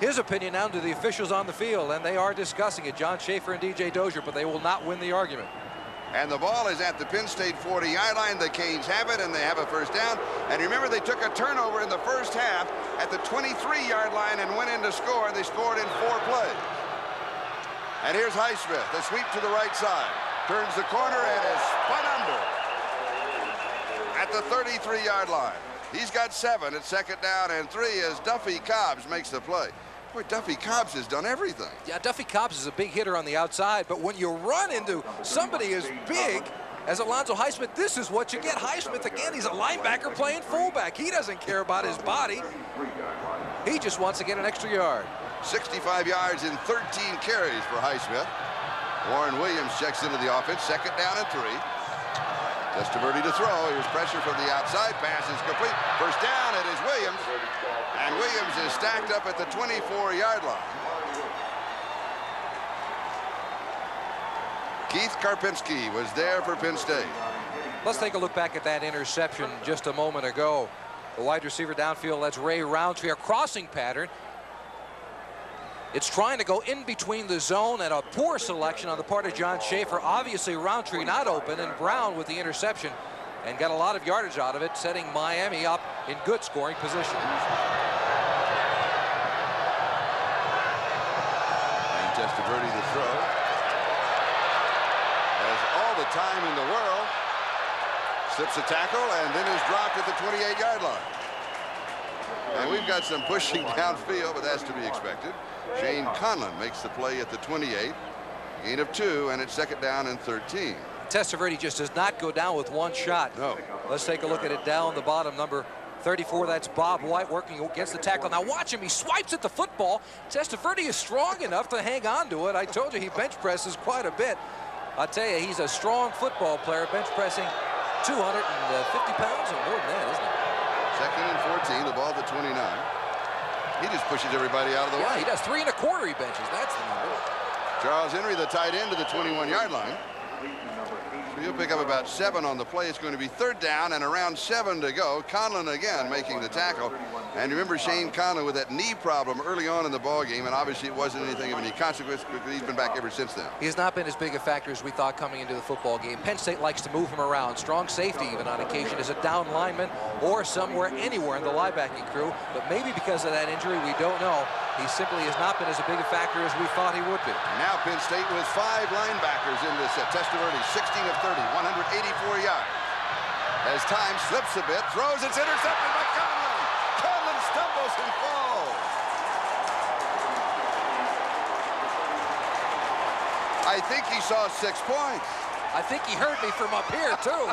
his opinion known to the officials on the field, and they are discussing it, John Schaefer and DJ Dozier, but they will not win the argument. And the ball is at the Penn State 40-yard line. The Canes have it, and they have a 1st down. And remember, they took a turnover in the 1st half at the 23-yard line and went in to score. They scored in 4 plays. And here's Highsmith, the sweep to the right side. Turns the corner and is spun under at the 33-yard line. He's got 7 at 2nd down and 3 as Duffy Cobbs makes the play. Boy, Duffy Cobbs has done everything. Yeah, Duffy Cobbs is a big hitter on the outside, but when you run into somebody as big as Alonzo Highsmith, this is what you get. Highsmith, again, he's a linebacker playing fullback. He doesn't care about his body. He just wants to get an extra yard. 65 yards in 13 carries for Highsmith. Warren Williams checks into the offense. 2nd down and 3. Testaverde to throw. Here's pressure from the outside. Pass is complete. 1st down, it is Williams. And Williams is stacked up at the 24-yard line. Keith Karpinski was there for Penn State. Let's take a look back at that interception just a moment ago. The wide receiver downfield, that's Ray Roundtree, a crossing pattern. It's trying to go in between the zone, and a poor selection on the part of John Schaefer. Obviously, Roundtree not open, and Brown with the interception. and got a lot of yardage out of it, setting Miami up in good scoring position. And Testaverde to throw. Has all the time in the world. Slips a tackle and then is dropped at the 28-yard line. And we've got some pushing downfield, but that's to be expected. Shane Conlan makes the play at the 28. Gain of 2, and it's second down and 13. Testaverde just does not go down with one shot. No. Let's take a look at it down the bottom. Number 34, that's Bob White working against the tackle. Now watch him, he swipes at the football. Testaverde is strong enough to hang on to it. I told you he bench presses quite a bit. I'll tell you, he's a strong football player, bench pressing 250 pounds or more than that, isn't it? Second and 14, the ball at the 29. He just pushes everybody out of the way. Yeah, he does 3 1/4 he benches. That's the number. Charles Henry, the tight end, to the 21-yard line. So he'll pick up about 7 on the play. It's going to be third down and around 7 to go. Conlan again making the tackle. And remember Shane Conlan with that knee problem early on in the ball game, and obviously it wasn't anything of any consequence because he's been back ever since then. He's not been as big a factor as we thought coming into the football game. Penn State likes to move him around. Strong safety even on occasion as a down lineman or somewhere, anywhere in the linebacking crew. But maybe because of that injury, we don't know. He simply has not been as big a factor as we thought he would be. Now Penn State with 5 linebackers in this set. Testaverde 16 of 30, 184 yards. As time slips a bit, throws, it's intercepted by Conlan. Conlan stumbles and falls. I think he saw 6 points. I think he heard me from up here, too.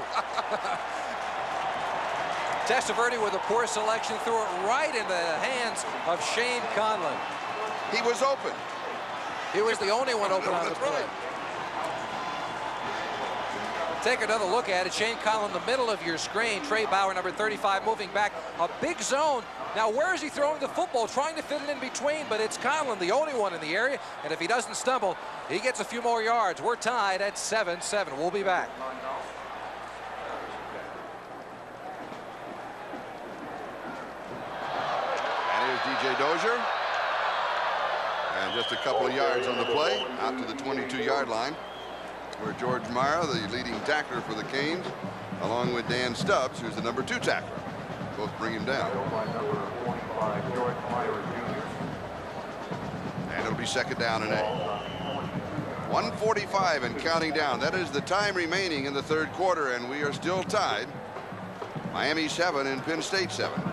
Testaverde with a poor selection, threw it right in the hands of Shane Conlan. He was open. He was the only one open on the play. Take another look at it. Shane Conlan in the middle of your screen. Trey Bauer, number 35, moving back. A big zone. Now, where is he throwing the football? Trying to fit it in between, but it's Conlan, the only one in the area. And if he doesn't stumble, he gets a few more yards. We're tied at 7-7. We'll be back. DJ Dozier, and just a couple of yards on the play out to the 22-yard line where George Mara, the leading tackler for the Canes, along with Dan Stubbs, who's the number 2 tackler, both bring him down. And it'll be second down and 8. 1:45 and counting down. That is the time remaining in the third quarter, and we are still tied. Miami 7 and Penn State 7.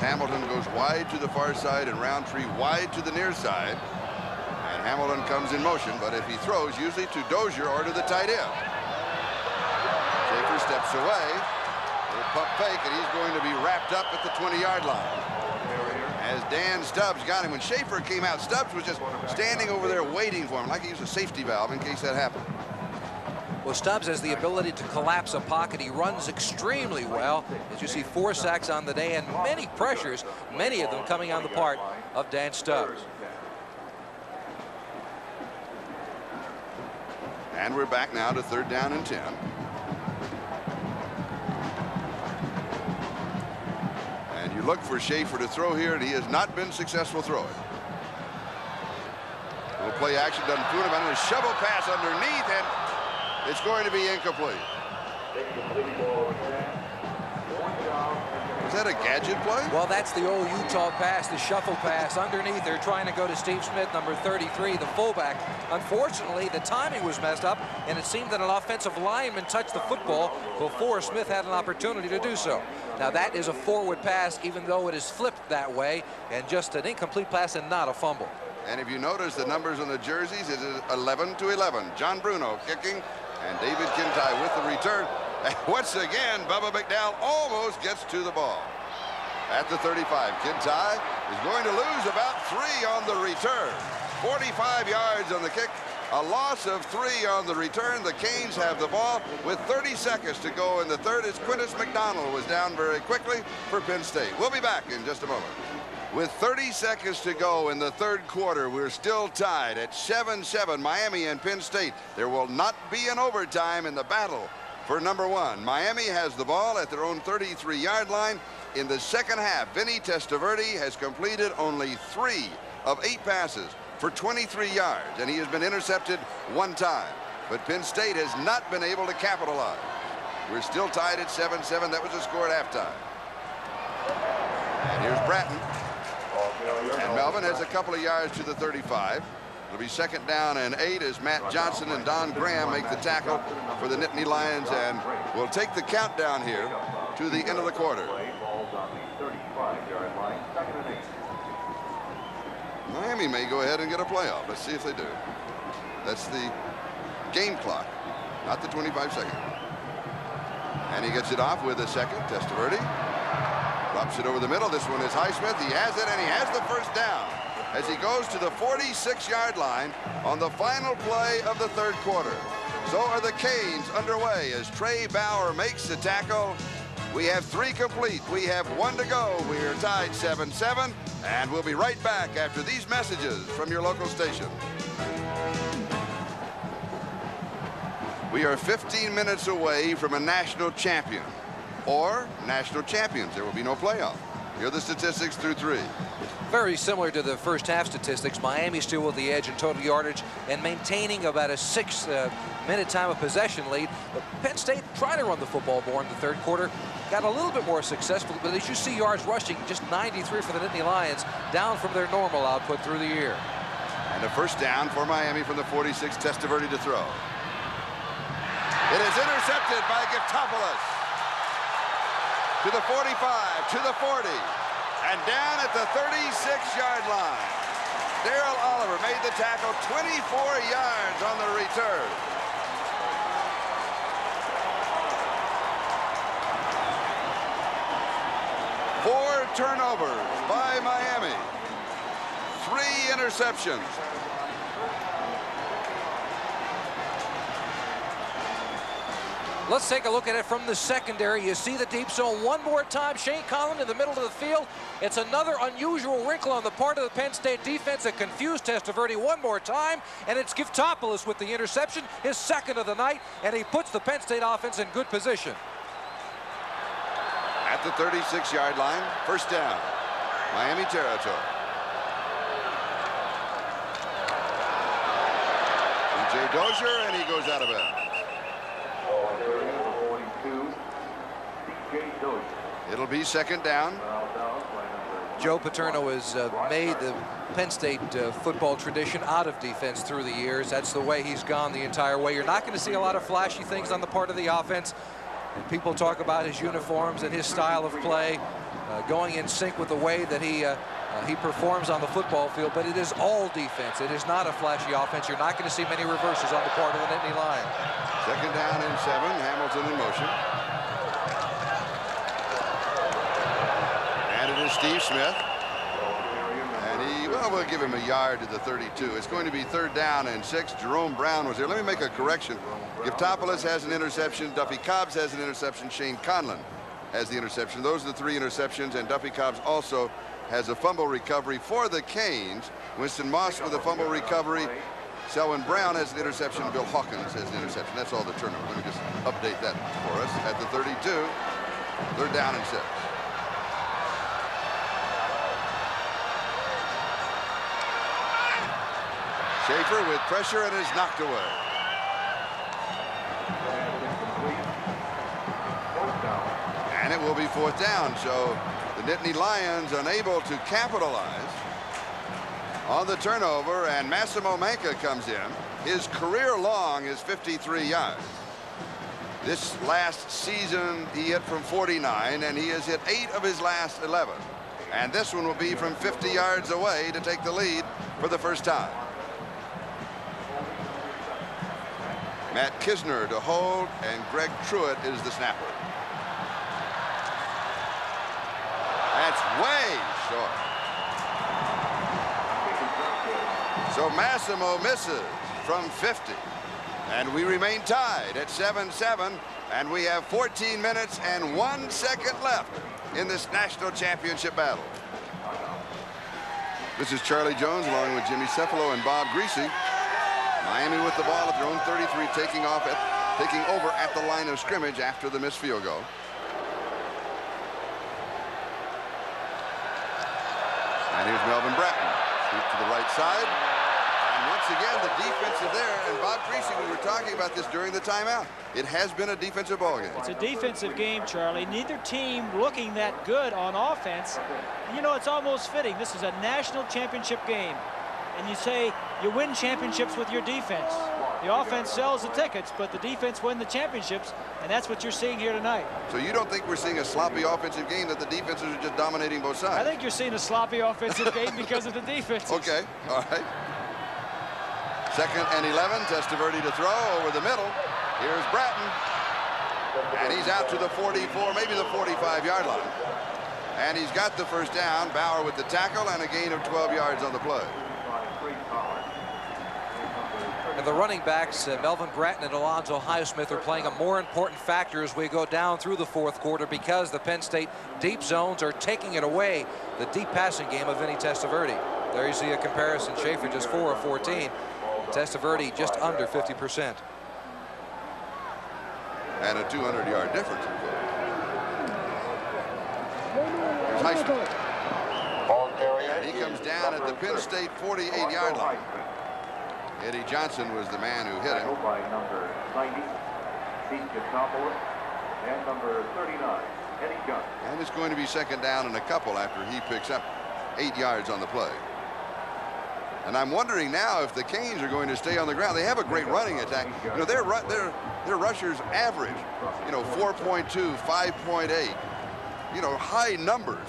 Hamilton goes wide to the far side and Roundtree wide to the near side. And Hamilton comes in motion, but if he throws, usually to Dozier or to the tight end. Schaefer steps away. Little pump fake, and he's going to be wrapped up at the 20-yard line. As Dan Stubbs got him. When Schaefer came out, Stubbs was just standing over there waiting for him, like he used a safety valve in case that happened. Well, Stubbs has the ability to collapse a pocket. He runs extremely well. As you see, 4 sacks on the day and many pressures, many of them coming on the part of Dan Stubbs. And we're back now to third down and 10. And you look for Schaefer to throw here, and he has not been successful throwing. Little play action doesn't fool him, and a shovel pass underneath, and it's going to be incomplete. Is that a gadget play? Well, that's the old Utah pass, the shuffle pass. Underneath, they're trying to go to Steve Smith, number 33, the fullback. Unfortunately, the timing was messed up, and it seemed that an offensive lineman touched the football before Smith had an opportunity to do so. Now, that is a forward pass, even though it is flipped that way, and just an incomplete pass and not a fumble. And if you notice the numbers on the jerseys, it is 11-11. John Bruno kicking, and David Kintai with the return. And once again, Bubba McDowell almost gets to the ball. At the 35, Kintai is going to lose about 3 on the return. 45 yards on the kick, a loss of 3 on the return. The Canes have the ball with 30 seconds to go in the third as Quintus McDonald was down very quickly for Penn State. We'll be back in just a moment. With 30 seconds to go in the third quarter, we're still tied at 7-7, Miami and Penn State. There will not be an overtime in the battle for number 1. Miami has the ball at their own 33-yard line. In the second half, Vinny Testaverde has completed only 3 of 8 passes for 23 yards, and he has been intercepted 1 time. but Penn State has not been able to capitalize. We're still tied at 7-7. That was the score at halftime. And here's Bratton. And Melvin has a couple of yards to the 35. It'll be 2nd down and 8 as Matt Johnson and Don Graham make the tackle for the Nittany Lions, and we'll take the countdown here to the end of the quarter. Miami may go ahead and get a playoff. Let's see if they do. That's the game clock, not the 25-second. And he gets it off with a second. Testaverde drops it over the middle. This one is Highsmith. He has it, and he has the first down as he goes to the 46-yard line on the final play of the 3rd quarter. So are the Canes underway as Trey Bauer makes the tackle. We have 3 complete. We have 1 to go. We are tied 7-7, and we'll be right back after these messages from your local station. We are 15 minutes away from a national champion or national champions. There will be no playoff. Here are the statistics through 3. Very similar to the first half statistics. Miami still with the edge in total yardage and maintaining about a 6-minute time of possession lead. But Penn State tried to run the football more in the 3rd quarter. Got a little bit more successful, but as you see, yards rushing, just 93 for the Nittany Lions, down from their normal output through the year. And a first down for Miami from the 46, Testaverde to throw. It is intercepted by Giftopoulos. To the 45, to the 40, and down at the 36-yard line. Darrell Oliver made the tackle, 24 yards on the return. Four turnovers by Miami. 3 interceptions. Let's take a look at it from the secondary. You see the deep zone one more time. Shane Conlan in the middle of the field. It's another unusual wrinkle on the part of the Penn State defense that confused Testaverde one more time. And it's Giftopoulos with the interception, his 2nd of the night, and he puts the Penn State offense in good position. At the 36-yard line, first down, Miami territory. DJ Dozier, and he goes out of bounds. It'll be 2nd down. Joe Paterno has made the Penn State football tradition out of defense through the years. That's the way he's gone the entire way. You're not going to see a lot of flashy things on the part of the offense. And people talk about his uniforms and his style of play going in sync with the way that he performs on the football field, but it is all defense. It is not a flashy offense. You're not going to see many reverses on the part of the Nittany Lions. 2nd down and 7. Hamilton in motion. And it is Steve Smith. And we'll give him a yard to the 32. It's going to be 3rd down and 6. Jerome Brown was there. Let me make a correction. Giftopoulos has an interception. Duffy Cobbs has an interception. Shane Conlan has the interception. Those are the 3 interceptions, and Duffy Cobbs also has a fumble recovery for the Canes. Winston Moss with a fumble recovery. Selwyn Brown has an interception. Bill Hawkins has an interception. That's all the turnover. Let me just update that for us. At the 32, 3rd down and 6. Schaefer with pressure and is knocked away. And it will be 4th down. So the Nittany Lions unable to capitalize on the turnover, and Massimo Manca comes in. His career long is 53 yards. This last season he hit from 49, and he has hit 8 of his last 11. And this one will be from 50 yards away to take the lead for the first time. Matt Kisner to hold, and Greg Truitt is the snapper. That's way short. So Massimo misses from 50. And we remain tied at 7-7. And we have 14 minutes and 1 second left in this national championship battle. This is Charlie Jones along with Jimmy Cefalo and Bob Greasy. Miami with the ball at their own 33, taking over at the line of scrimmage after the missed field goal. And here's Melvin Bratton. Sweep to the right side. And once again, the defense is there. And Bob Creasy, we were talking about this during the timeout. It has been a defensive ball game. It's a defensive game, Charlie. Neither team looking that good on offense. You know, it's almost fitting. This is a national championship game. And you say you win championships with your defense. The offense sells the tickets, but the defense wins the championships, and that's what you're seeing here tonight. So you don't think we're seeing a sloppy offensive game, that the defenses are just dominating both sides? I think you're seeing a sloppy offensive game because of the defense. Okay, all right. 2nd and 11, Testaverde to throw over the middle. Here's Bratton, and he's out to the 44, maybe the 45-yard line. And he's got the first down. Bauer with the tackle and a gain of 12 yards on the play. And the running backs, Melvin Bratton and Alonzo Highsmith, are playing a more important factor as we go down through the 4th quarter, because the Penn State deep zones are taking it away, the deep passing game of Vinny Testaverde. There you see a comparison. Schaefer just 4 of 14. Testaverde just under 50%. And a 200-yard difference. Here's Highsmith. And he comes down at the Penn State 48-yard line. Eddie Johnson was the man who hit him. By number 90, Pete Giacopoulos, and number 39, Eddie Johnson. And it's going to be 2nd down and a couple after he picks up 8 yards on the play. And I'm wondering now if the Canes are going to stay on the ground. They have a great running attack. You know, their rushers average, you know, 4.2, 5.8, you know, high numbers.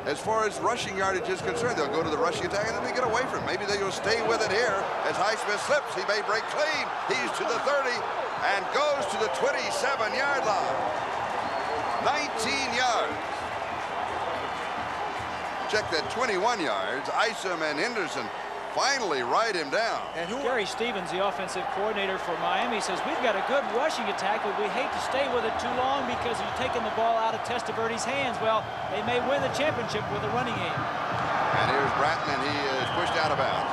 As far as rushing yardage is concerned, they'll go to the rushing attack and then they get away from it. Maybe they'll stay with it here as Highsmith slips. He may break clean. He's to the 30 and goes to the 27-yard line. 19 yards. Check that, 21 yards. Isom and Henderson finally ride him down. And Gary Stevens, the offensive coordinator for Miami, says we've got a good rushing attack, but we hate to stay with it too long because you're taking the ball out of Testaverde's hands. Well, they may win the championship with a running game. And here's Bratton, and he is pushed out of bounds.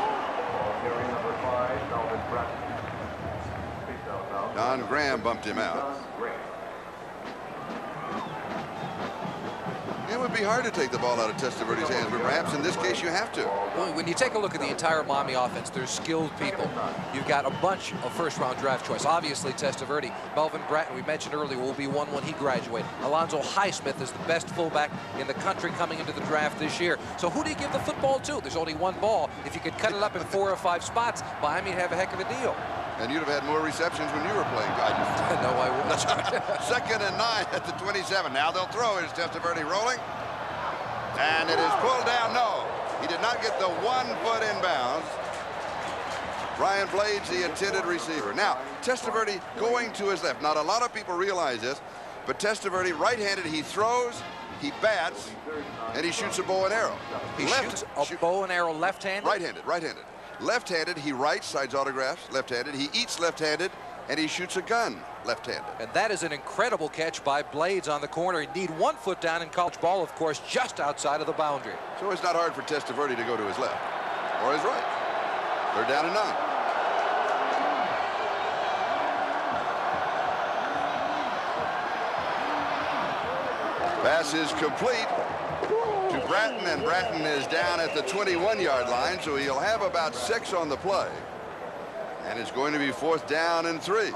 Don Graham bumped him out. It would be hard to take the ball out of Testaverde's hands, but perhaps in this case you have to. Well, when you take a look at the entire Miami offense, there's skilled people. You've got a bunch of first-round draft choice. Obviously, Testaverde. Melvin Bratton, we mentioned earlier, will be one when he graduates. Alonzo Highsmith is the best fullback in the country coming into the draft this year. So who do you give the football to? There's only one ball. If you could cut it up in 4 or 5 spots, Miami'd have a heck of a deal. And you'd have had more receptions when you were playing. No, I wouldn't. 2nd and 9 at the 27. Now they'll throw. Is Testaverde rolling? And it is pulled down. No, he did not get the 1 foot in bounds. Brian Blades, the intended receiver. Now, Testaverde going to his left. Not a lot of people realize this, but Testaverde, right-handed, he throws, he bats, and he shoots a bow and arrow. He shoots a bow and arrow left-handed? Right-handed, right-handed. Left-handed, he writes, signs autographs, left-handed. He eats left-handed, and he shoots a gun left-handed. And that is an incredible catch by Blades on the corner. He'd need 1 foot down in college ball, of course, just outside of the boundary. So it's not hard for Testaverde to go to his left or his right. 3rd down and 9. Pass is complete to Bratton, and Bratton is down at the 21-yard line, so he'll have about 6 on the play. And it's going to be 4th down and 3.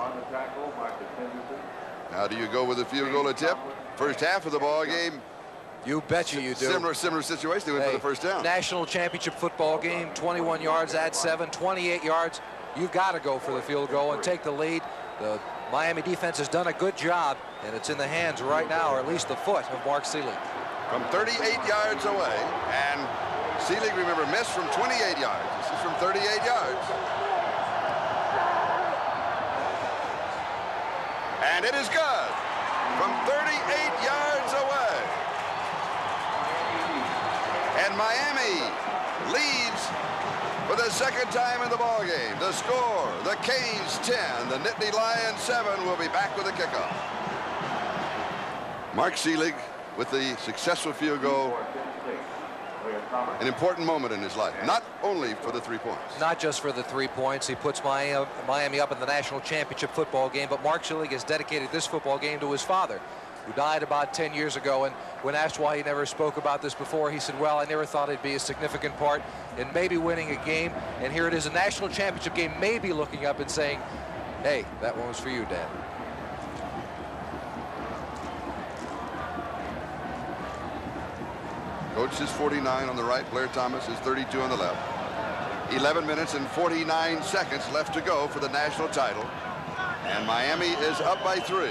Now, do you go with a field goal attempt? First half of the ball game. You betcha you do. Similar situation. They went for the first down. National championship football game, 21 yards, add 7, 28 yards. You've got to go for the field goal and take the lead. The Miami defense has done a good job, and it's in the hands right now, or at least the foot of Mark Seelig. From 38 yards away, and Seelig, remember, missed from 28 yards. This is from 38 yards. And it is good from 38 yards away. And Miami leads for the 2nd time in the ballgame. The score, the Canes 10, the Nittany Lions 7 will be back with the kickoff. Mark Seelig with the successful field goal. An important moment in his life, not only for the 3 points. Not just for the 3 points. He puts Miami up in the national championship football game, but Mark Seelig has dedicated this football game to his father. who died about 10 years ago. And when asked why he never spoke about this before, he said, well, I never thought it'd be a significant part in maybe winning a game. And here it is, a national championship game, maybe looking up and saying, hey, that one was for you, Dad. Coach is 49 on the right. Blair Thomas is 32 on the left. 11 minutes and 49 seconds left to go for the national title. And Miami is up by 3.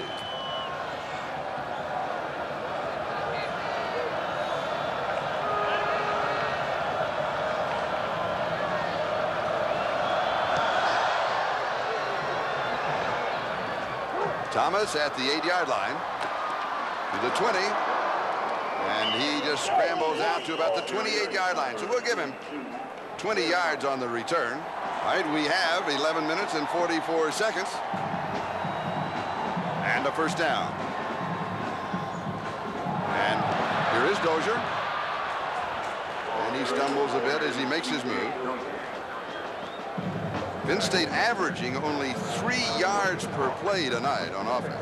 Thomas at the 8-yard line to the 20. And he just scrambles out to about the 28-yard line. So we'll give him 20 yards on the return. All right, we have 11 minutes and 44 seconds. And a first down. And here is Dozier. And he stumbles a bit as he makes his move. Penn State averaging only 3 yards per play tonight on offense.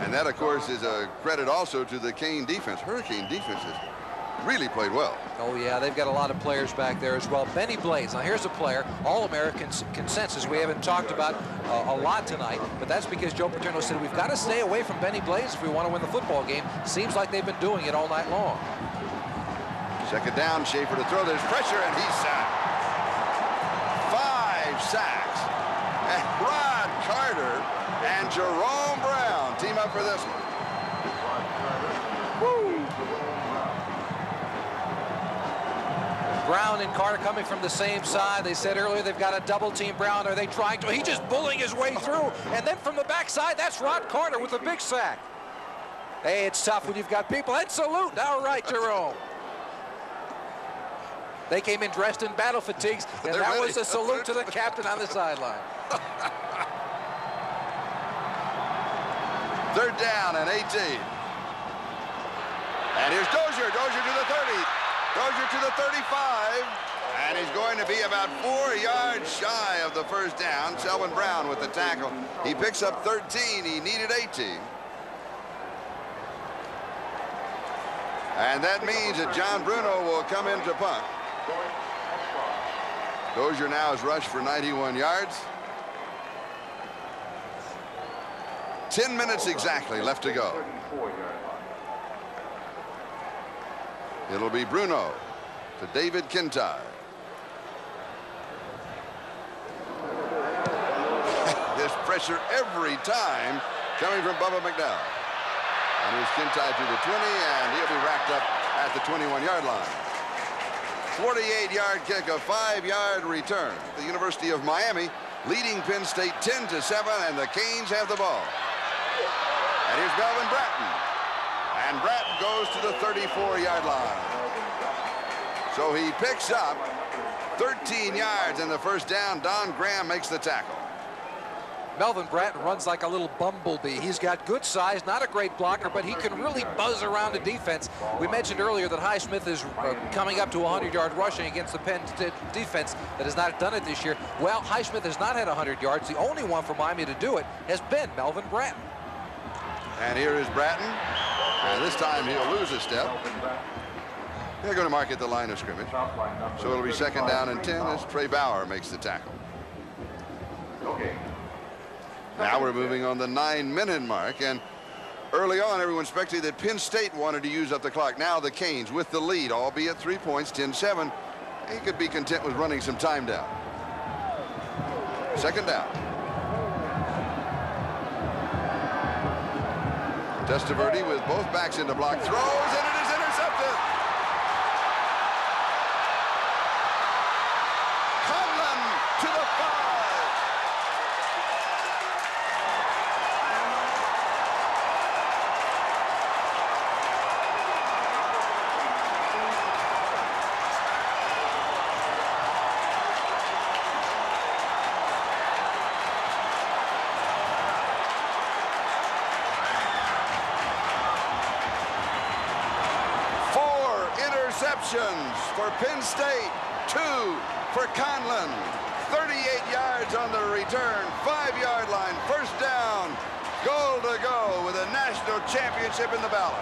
And that, of course, is a credit also to the Cane defense. Hurricane defense has really played well. Oh, yeah, they've got a lot of players back there as well. Benny Blaze. Now, here's a player, All-American consensus. We haven't talked about a lot tonight, but that's because Joe Paterno said we've got to stay away from Benny Blaze if we want to win the football game. Seems like they've been doing it all night long. Second down, Schaefer to throw. There's pressure, and he's sacked. 5 sacks. And Rod Carter and Jerome Brown team up for this one. Woo! Brown and Carter coming from the same side. They said earlier they've got a double team Brown. Are they trying to? He's just bullying his way through. And then from the backside, that's Rod Carter with a big sack. Hey, it's tough when you've got people. And salute. All right, Jerome. They came in dressed in battle fatigues, and that was a salute to the captain on the sideline. Third down and 18. And here's Dozier. Dozier to the 30. Dozier to the 35. And he's going to be about 4 yards shy of the first down. Selwyn Brown with the tackle. He picks up 13. He needed 18. And that means that John Bruno will come in to punt. Dozier now has rushed for 91 yards. 10 minutes exactly left to go. It'll be Bruno to David Kintyre. There's pressure every time coming from Bubba McDowell. And here's Kintyre to the 20, and he'll be racked up at the 21-yard line. 48-yard kick, a 5-yard return. The University of Miami leading Penn State 10-7, and the Canes have the ball. And here's Melvin Bratton. And Bratton goes to the 34-yard line. So he picks up 13 yards in the first down. Don Graham makes the tackle. Melvin Bratton runs like a little bumblebee. He's got good size, not a great blocker, but he can really buzz around the defense. We mentioned earlier that Highsmith is coming up to 100-yard rushing against the Penn State defense that has not done it this year. Well, Highsmith has not had 100 yards. The only one for Miami to do it has been Melvin Bratton. And here is Bratton. And this time he'll lose a step. They're going to mark at the line of scrimmage. So it'll be second down and 10 as Trey Bauer makes the tackle. Okay. Now we're moving on the 9-minute mark, and early on everyone expected that Penn State wanted to use up the clock. Now the Canes with the lead, albeit 3 points, 10-7. He could be content with running some time down. Second down. Testaverde with both backs into block, throws, and it is intercepted. Conlan to the 5. For Penn State, 2 for Conlan. 38 yards on the return, 5-yard line, first down. Go goal to go with a national championship in the balance.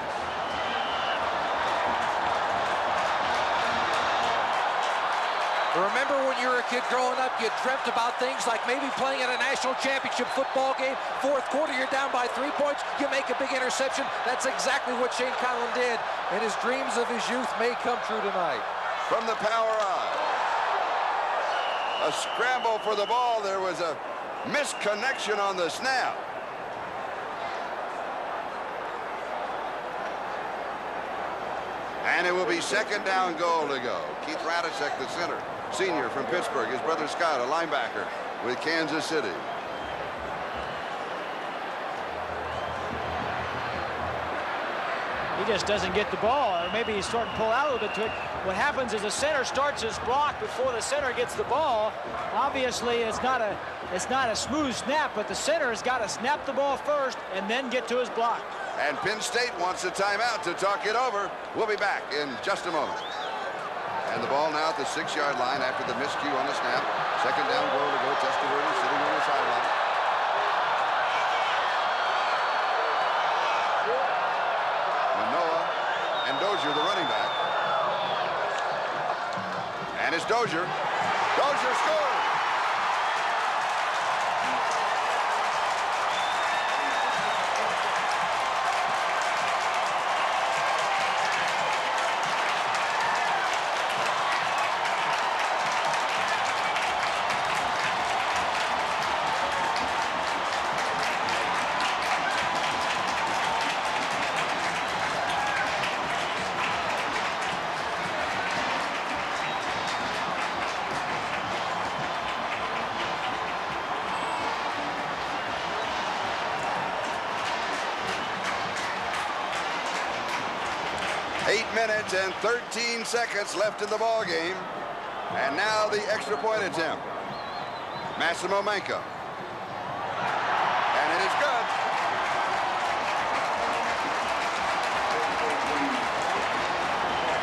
Remember when you were a kid growing up, you dreamt about things like maybe playing at a national championship football game. Fourth quarter, you're down by 3 points. You make a big interception. That's exactly what Shane Conlan did. And his dreams of his youth may come true tonight. From the power eye. A scramble for the ball. There was a misconnection on the snap. And it will be second down goal to go. Keith Radicek, the center, senior from Pittsburgh. His brother Scott, a linebacker with Kansas City. He just doesn't get the ball, or maybe he's starting to pull out a little bit to it. What happens is the center starts his block before the center gets the ball. Obviously, it's not a smooth snap, but the center has got to snap the ball first and then get to his block. And Penn State wants a timeout to talk it over. We'll be back in just a moment. And the ball now at the 6-yard line after the miscue on the snap. Second down goal to go. Testaverde sitting on the sideline. Manoa and Dozier, the running back. And it's Dozier. Dozier scores. Minutes and 13 seconds left in the ball game, and now the extra point attempt. Massimo Manca, and it is good.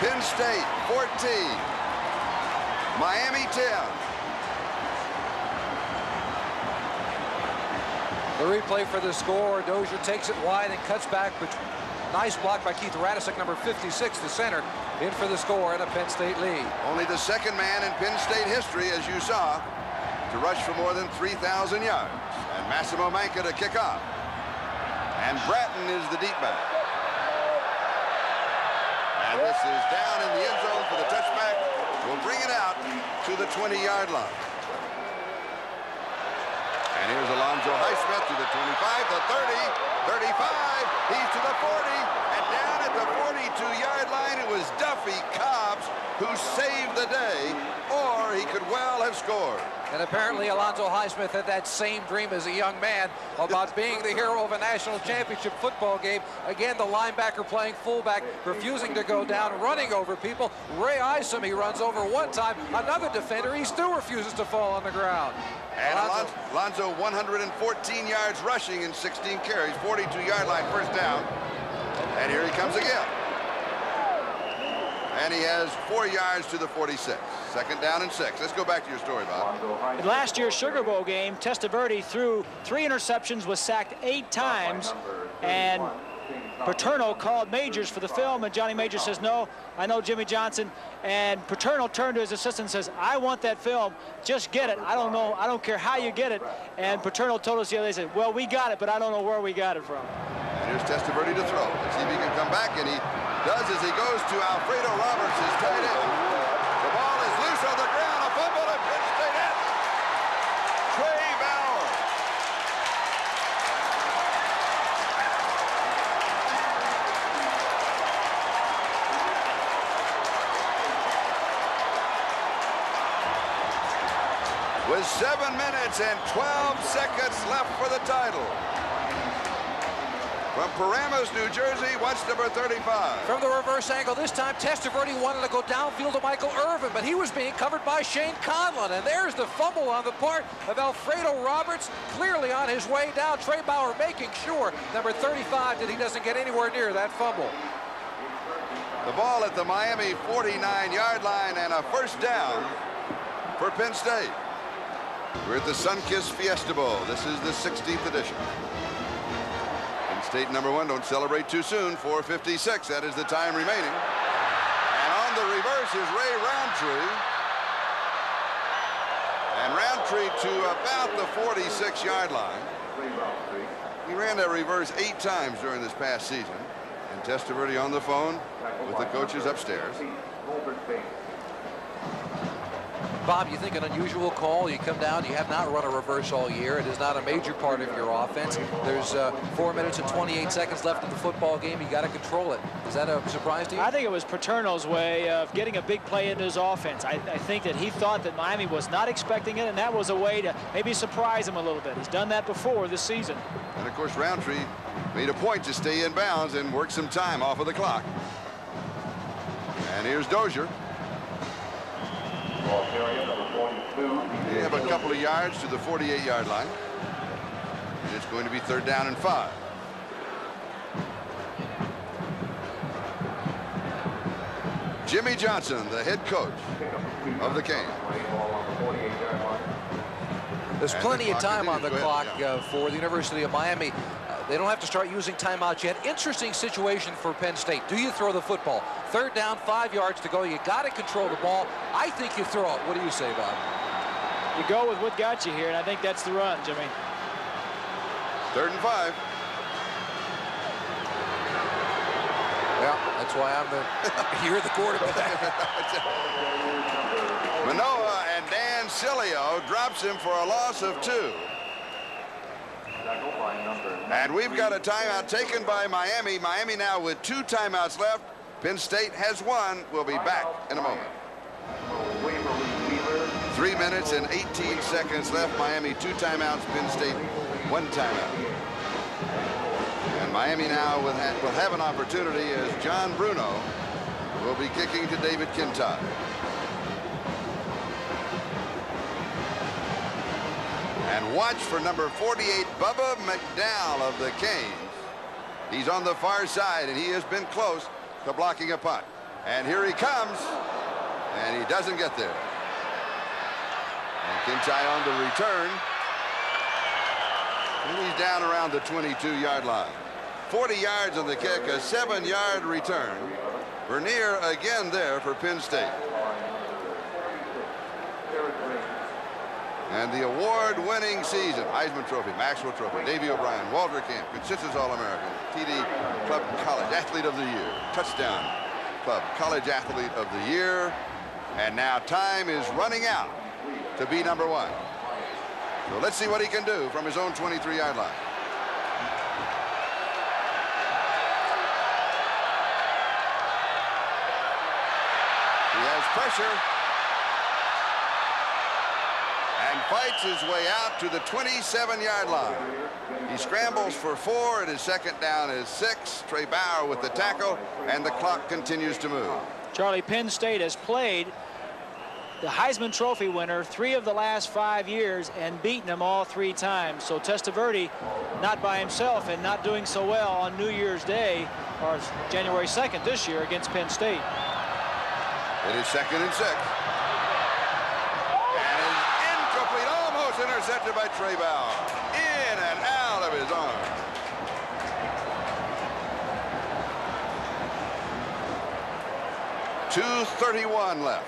Penn State 14, Miami 10. The replay for the score. Dozier takes it wide and cuts back. Nice block by Keith Radicek, number 56, the center, in for the score and a Penn State lead. Only the second man in Penn State history, as you saw, to rush for more than 3,000 yards. And Massimo Manca to kick off. And Bratton is the deep back. And this is down in the end zone for the touchback. We'll bring it out to the 20-yard line. And here's Alonzo Highsmith to the 25, the 30, 35. He's to the 40, and down at the 42-yard line, it was Duffy Cobbs who saved the day, or he could well have scored. And apparently Alonzo Highsmith had that same dream as a young man about being the hero of a national championship football game. Again, the linebacker playing fullback, refusing to go down, running over people. Ray Isom, he runs over one time. Another defender, he still refuses to fall on the ground. And Alonzo 114 yards rushing in 16 carries, 42-yard line, first down. And here he comes again. And he has 4 yards to the 46. Second down and 6. Let's go back to your story, Bob. In last year's Sugar Bowl game, Testaverde threw 3 interceptions, was sacked 8 times, and Paterno called Majors for the film, and Johnny Majors says, no, I know Jimmy Johnson. And Paterno turned to his assistant and says, I want that film, just get it. I don't know, I don't care how you get it. And Paterno told us the other day, said, well, we got it, but I don't know where we got it from. And here's Testaverde to throw. Let's see if he can come back, and he does as he goes to Alfredo Roberts, his tight end. The ball is loose on the ground, a fumble, and Penn State in. Trey Bauer. With 7 minutes and 12 seconds left for the title. From Paramus, New Jersey, watch number 35. From the reverse angle, this time Testaverde wanted to go downfield to Michael Irvin, but he was being covered by Shane Conlan. And there's the fumble on the part of Alfredo Roberts, clearly on his way down. Trey Bauer making sure, number 35, that he doesn't get anywhere near that fumble. The ball at the Miami 49-yard line and a first down for Penn State. We're at the Sunkist Fiesta Bowl. This is the 16th edition. State #1 don't celebrate too soon. 4:56. That is the time remaining. And on the reverse is Ray Roundtree. And Roundtree to about the 46-yard line. He ran that reverse 8 times during this past season. And Testaverde on the phone with the coaches upstairs. Bob, you think an unusual call? You come down, you have not run a reverse all year. It is not a major part of your offense. There's 4 minutes and 28 seconds left in the football game. You got to control it. Is that a surprise to you? I think it was Paterno's way of getting a big play into his offense. I think that he thought that Miami was not expecting it, and that was a way to maybe surprise him a little bit. He's done that before this season. And, of course, Roundtree made a point to stay in bounds and work some time off of the clock. And here's Dozier. They have a couple of yards to the 48-yard line. And it's going to be 3rd down and 5. Jimmy Johnson, the head coach of the Canes. There's plenty of time on the clock for the University of Miami. They don't have to start using timeouts yet. Interesting situation for Penn State. Do you throw the football? 3rd down, 5 yards to go. You got to control the ball. I think you throw it. What do you say, Bob? You go with what got you here, and I think that's the run, Jimmy. 3rd and 5. Yeah, that's why you're the quarterback. Manoa and Dan Cilio drops him for a loss of 2. And we've got a timeout taken by Miami. Miami now with 2 timeouts left. Penn State has 1. We'll be back in a moment. 3 minutes and 18 seconds left. Miami 2 timeouts. Penn State 1 timeout. And Miami now will have an opportunity as John Bruno will be kicking to David Kintodd. And watch for number 48, Bubba McDowell of the Canes. He's on the far side, and he has been close to blocking a punt. And here he comes, and he doesn't get there. And Kintodd on the return. And he's down around the 22-yard line. 40 yards on the kick, a 7-yard return. Vernier again there for Penn State. And the award-winning season, Heisman Trophy, Maxwell Trophy, Davey O'Brien, Walter Camp, Consensus All-American, TD Club College Athlete of the Year, Touchdown Club College Athlete of the Year. And now time is running out to be number 1. So let's see what he can do from his own 23-yard line. He has pressure. And fights his way out to the 27-yard line. He scrambles for 4, and his 2nd down is 6. Trey Bauer with the tackle, and the clock continues to move. Charlie, Penn State has played the Heisman Trophy winner 3 of the last 5 years and beaten him all 3 times. So Testaverde, not by himself and not doing so well on New Year's Day, or January 2nd this year against Penn State. It is 2nd and 6. Intercepted by Trey Bauer. In and out of his arm. .231 left.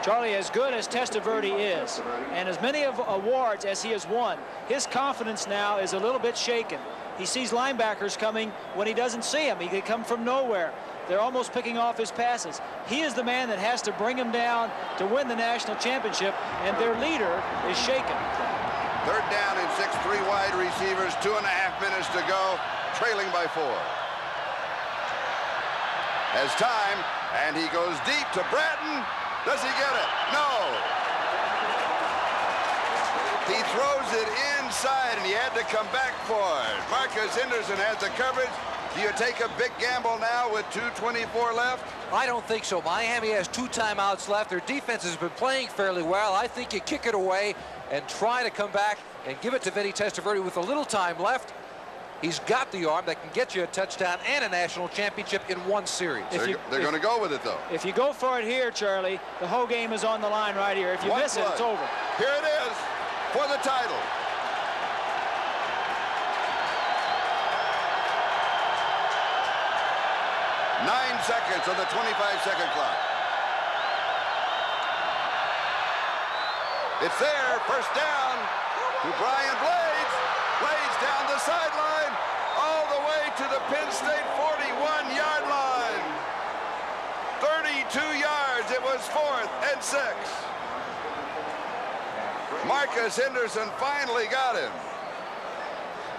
Charlie, as good as Testaverde is, and as many awards as he has won, his confidence now is a little bit shaken. He sees linebackers coming when he doesn't see them. He could come from nowhere. They're almost picking off his passes. He is the man that has to bring them down to win the national championship, and their leader is shaken. 3rd down and 6, 3 wide receivers, 2.5 minutes to go, trailing by 4. Has time, and he goes deep to Bratton. Does he get it? No. He throws it inside, and he had to come back for it. Marcus Henderson has the coverage. Do you take a big gamble now with 2:24 left? I don't think so. Miami has 2 timeouts left. Their defense has been playing fairly well. I think you kick it away and try to come back and give it to Vinny Testaverde with a little time left. He's got the arm that can get you a touchdown and a national championship in 1 series. They're going to go with it, though. If you go for it here, Charlie, the whole game is on the line right here. If you miss it, it's over. Here it is for the title. seconds on the 25-second clock. It's there, first down to Brian Blades. Blades down the sideline, all the way to the Penn State 41-yard line. 32 yards, it was 4th and 6. Marcus Henderson finally got him.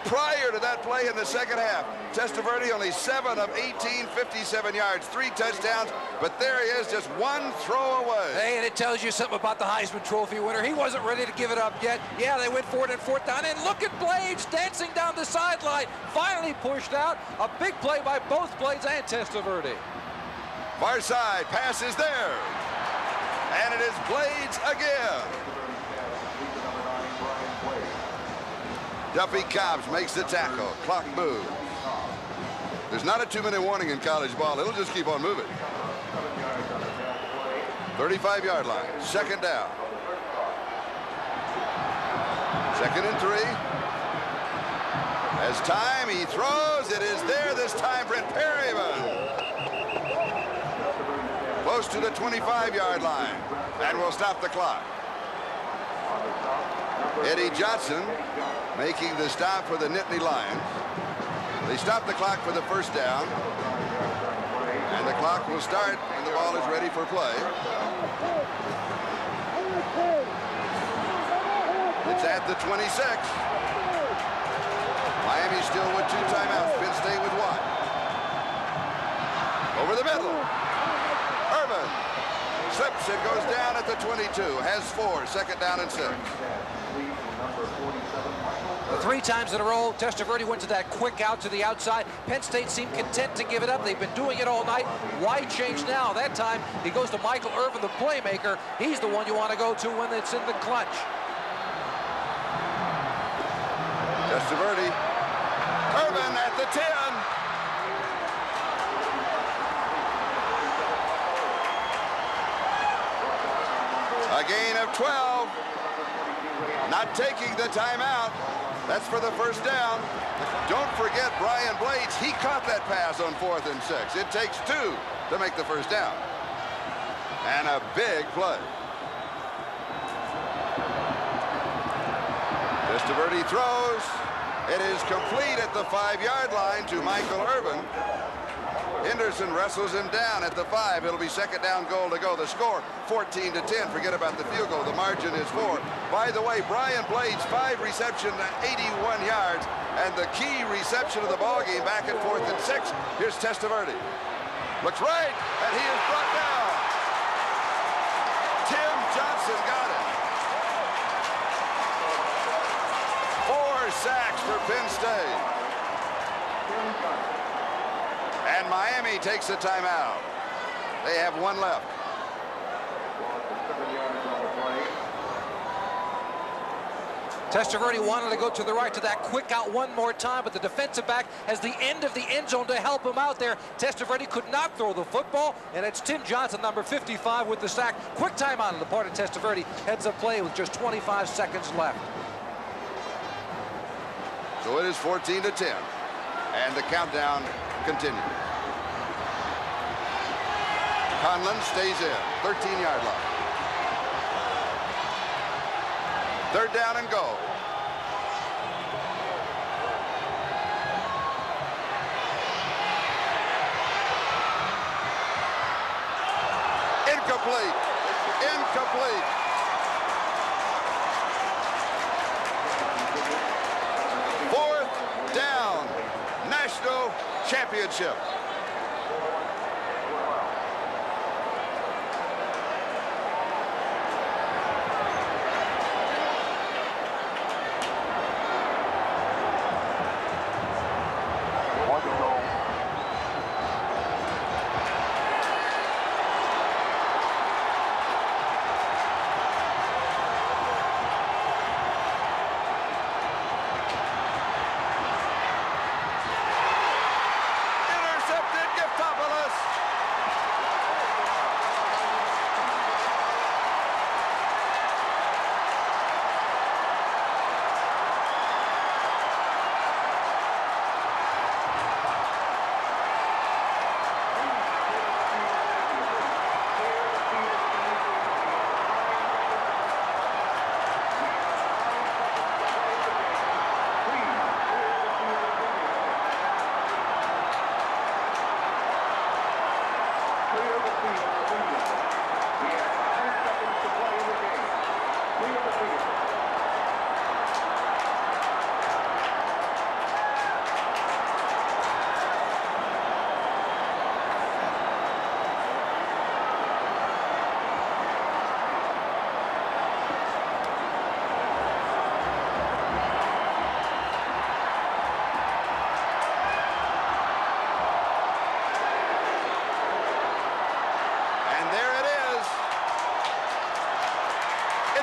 Prior to that play in the second half, Testaverde only 7 of 18, 57 yards, 3 touchdowns, but there he is, just one throw away. Hey, and it tells you something about the Heisman Trophy winner. He wasn't ready to give it up yet. Yeah, they went for it at 4th down, and look at Blades dancing down the sideline. Finally pushed out. A big play by both Blades and Testaverde. Far side, pass is there. And it is Blades again. Duffy Cobbs makes the tackle. Clock moves. There's not a 2-minute warning in college ball. It'll just keep on moving. 35-yard line. Second down. 2nd and 3. As time, he throws. It is there this time. Brent Perryman. Close to the 25-yard line. And we'll stop the clock. Eddie Johnson making the stop for the Nittany Lions. They stop the clock for the first down. And the clock will start when the ball is ready for play. It's at the 26. Miami still with 2 timeouts. Penn State with 1. Over the middle. Irvin slips and goes down at the 22. Has 4. Second down and 6. 3 times in a row, Testaverde went to that quick out to the outside. Penn State seemed content to give it up. They've been doing it all night. Why change now? That time, he goes to Michael Irvin, the playmaker. He's the one you want to go to when it's in the clutch. Testaverde. Irvin at the 10. A gain of 12. Not taking the timeout. That's for the first down. Don't forget Brian Blades. He caught that pass on 4th and 6. It takes 2 to make the first down. And a big play. Testaverde throws. It is complete at the 5-yard line to Michael Irvin. Henderson wrestles him down at the 5. It'll be second down goal to go. The score 14-10. Forget about the field goal. The margin is 4. By the way, Brian Blades 5 receptions, 81 yards, and the key reception of the ball game back at 4th and 6. Here's Testaverde. Looks right, and he is brought down. Tim Johnson got it. 4 sacks for Penn State. And Miami takes a timeout. They have 1 left. Testaverde wanted to go to the right to that quick out one more time, but the defensive back has the end of the end zone to help him out there. Testaverde could not throw the football, and it's Tim Johnson, number 55, with the sack. Quick timeout on the part of Testaverde. Heads up play with just 25 seconds left. So it is 14-10, and the countdown continues. Conlan stays in, 13-yard line. 3rd down and goal. Incomplete. Incomplete. Fourth down. National championship.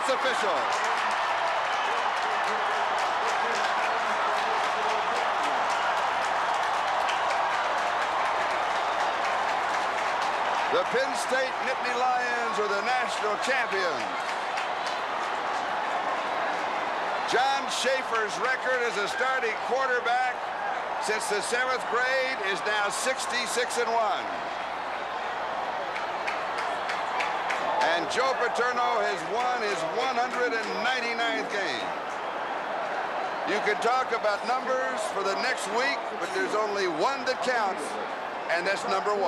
It's official. The Penn State Nittany Lions are the national champions. John Schaefer's record as a starting quarterback since the 7th grade is now 66-1. And Joe Paterno has won his 199th game. You can talk about numbers for the next week, but there's only one that counts, and that's number 1.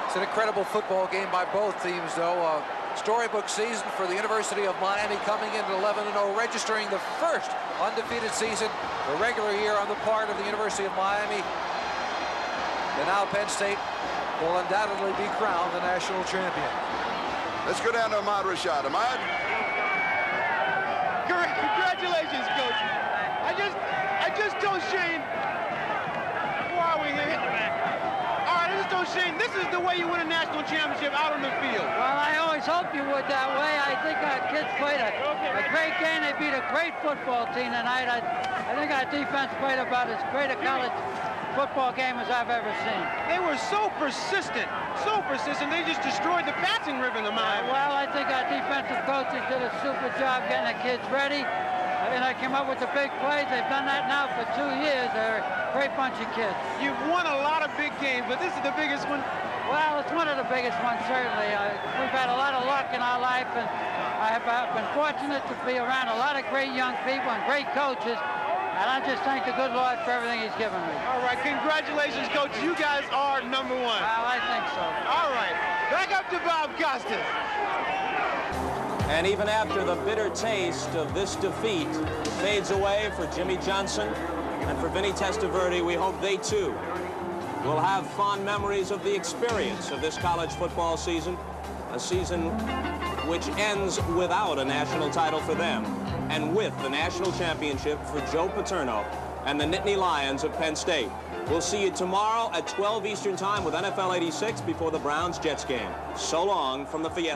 It's an incredible football game by both teams, though. Storybook season for the University of Miami, coming in at 11-0, registering the first undefeated season, the regular year on the part of the University of Miami. And now Penn State will undoubtedly be crowned the national champion. Let's go down to Ahmad Rashad. Ahmad? Congratulations, Coach. I just told Shane, why are we here? All right, I just told Shane, this is the way you win a national championship out on the field. Well, I always hoped you would that way. I think our kids played a great game. They beat a great football team tonight. I think our defense played about as great a college football game as I've ever seen. They were so persistent, they just destroyed the passing ribbon of Miami. Well, I think our defensive coaches did a super job getting the kids ready. And I came up with the big plays. They've done that now for 2 years. They're a great bunch of kids. You've won a lot of big games, but this is the biggest one. Well, it's one of the biggest ones, certainly. We've had a lot of luck in our life, and I have been fortunate to be around a lot of great young people and great coaches. And I just thank the good Lord for everything he's given me. All right, congratulations, Coach. You guys are number 1. Well, I think so. All right, back up to Bob Costas. And even after the bitter taste of this defeat fades away for Jimmy Johnson and for Vinny Testaverde, we hope they too will have fond memories of the experience of this college football season, a season which ends without a national title for them and with the national championship for Joe Paterno and the Nittany Lions of Penn State. We'll see you tomorrow at 12 Eastern Time with NFL 86 before the Browns-Jets game. So long from the Fiesta.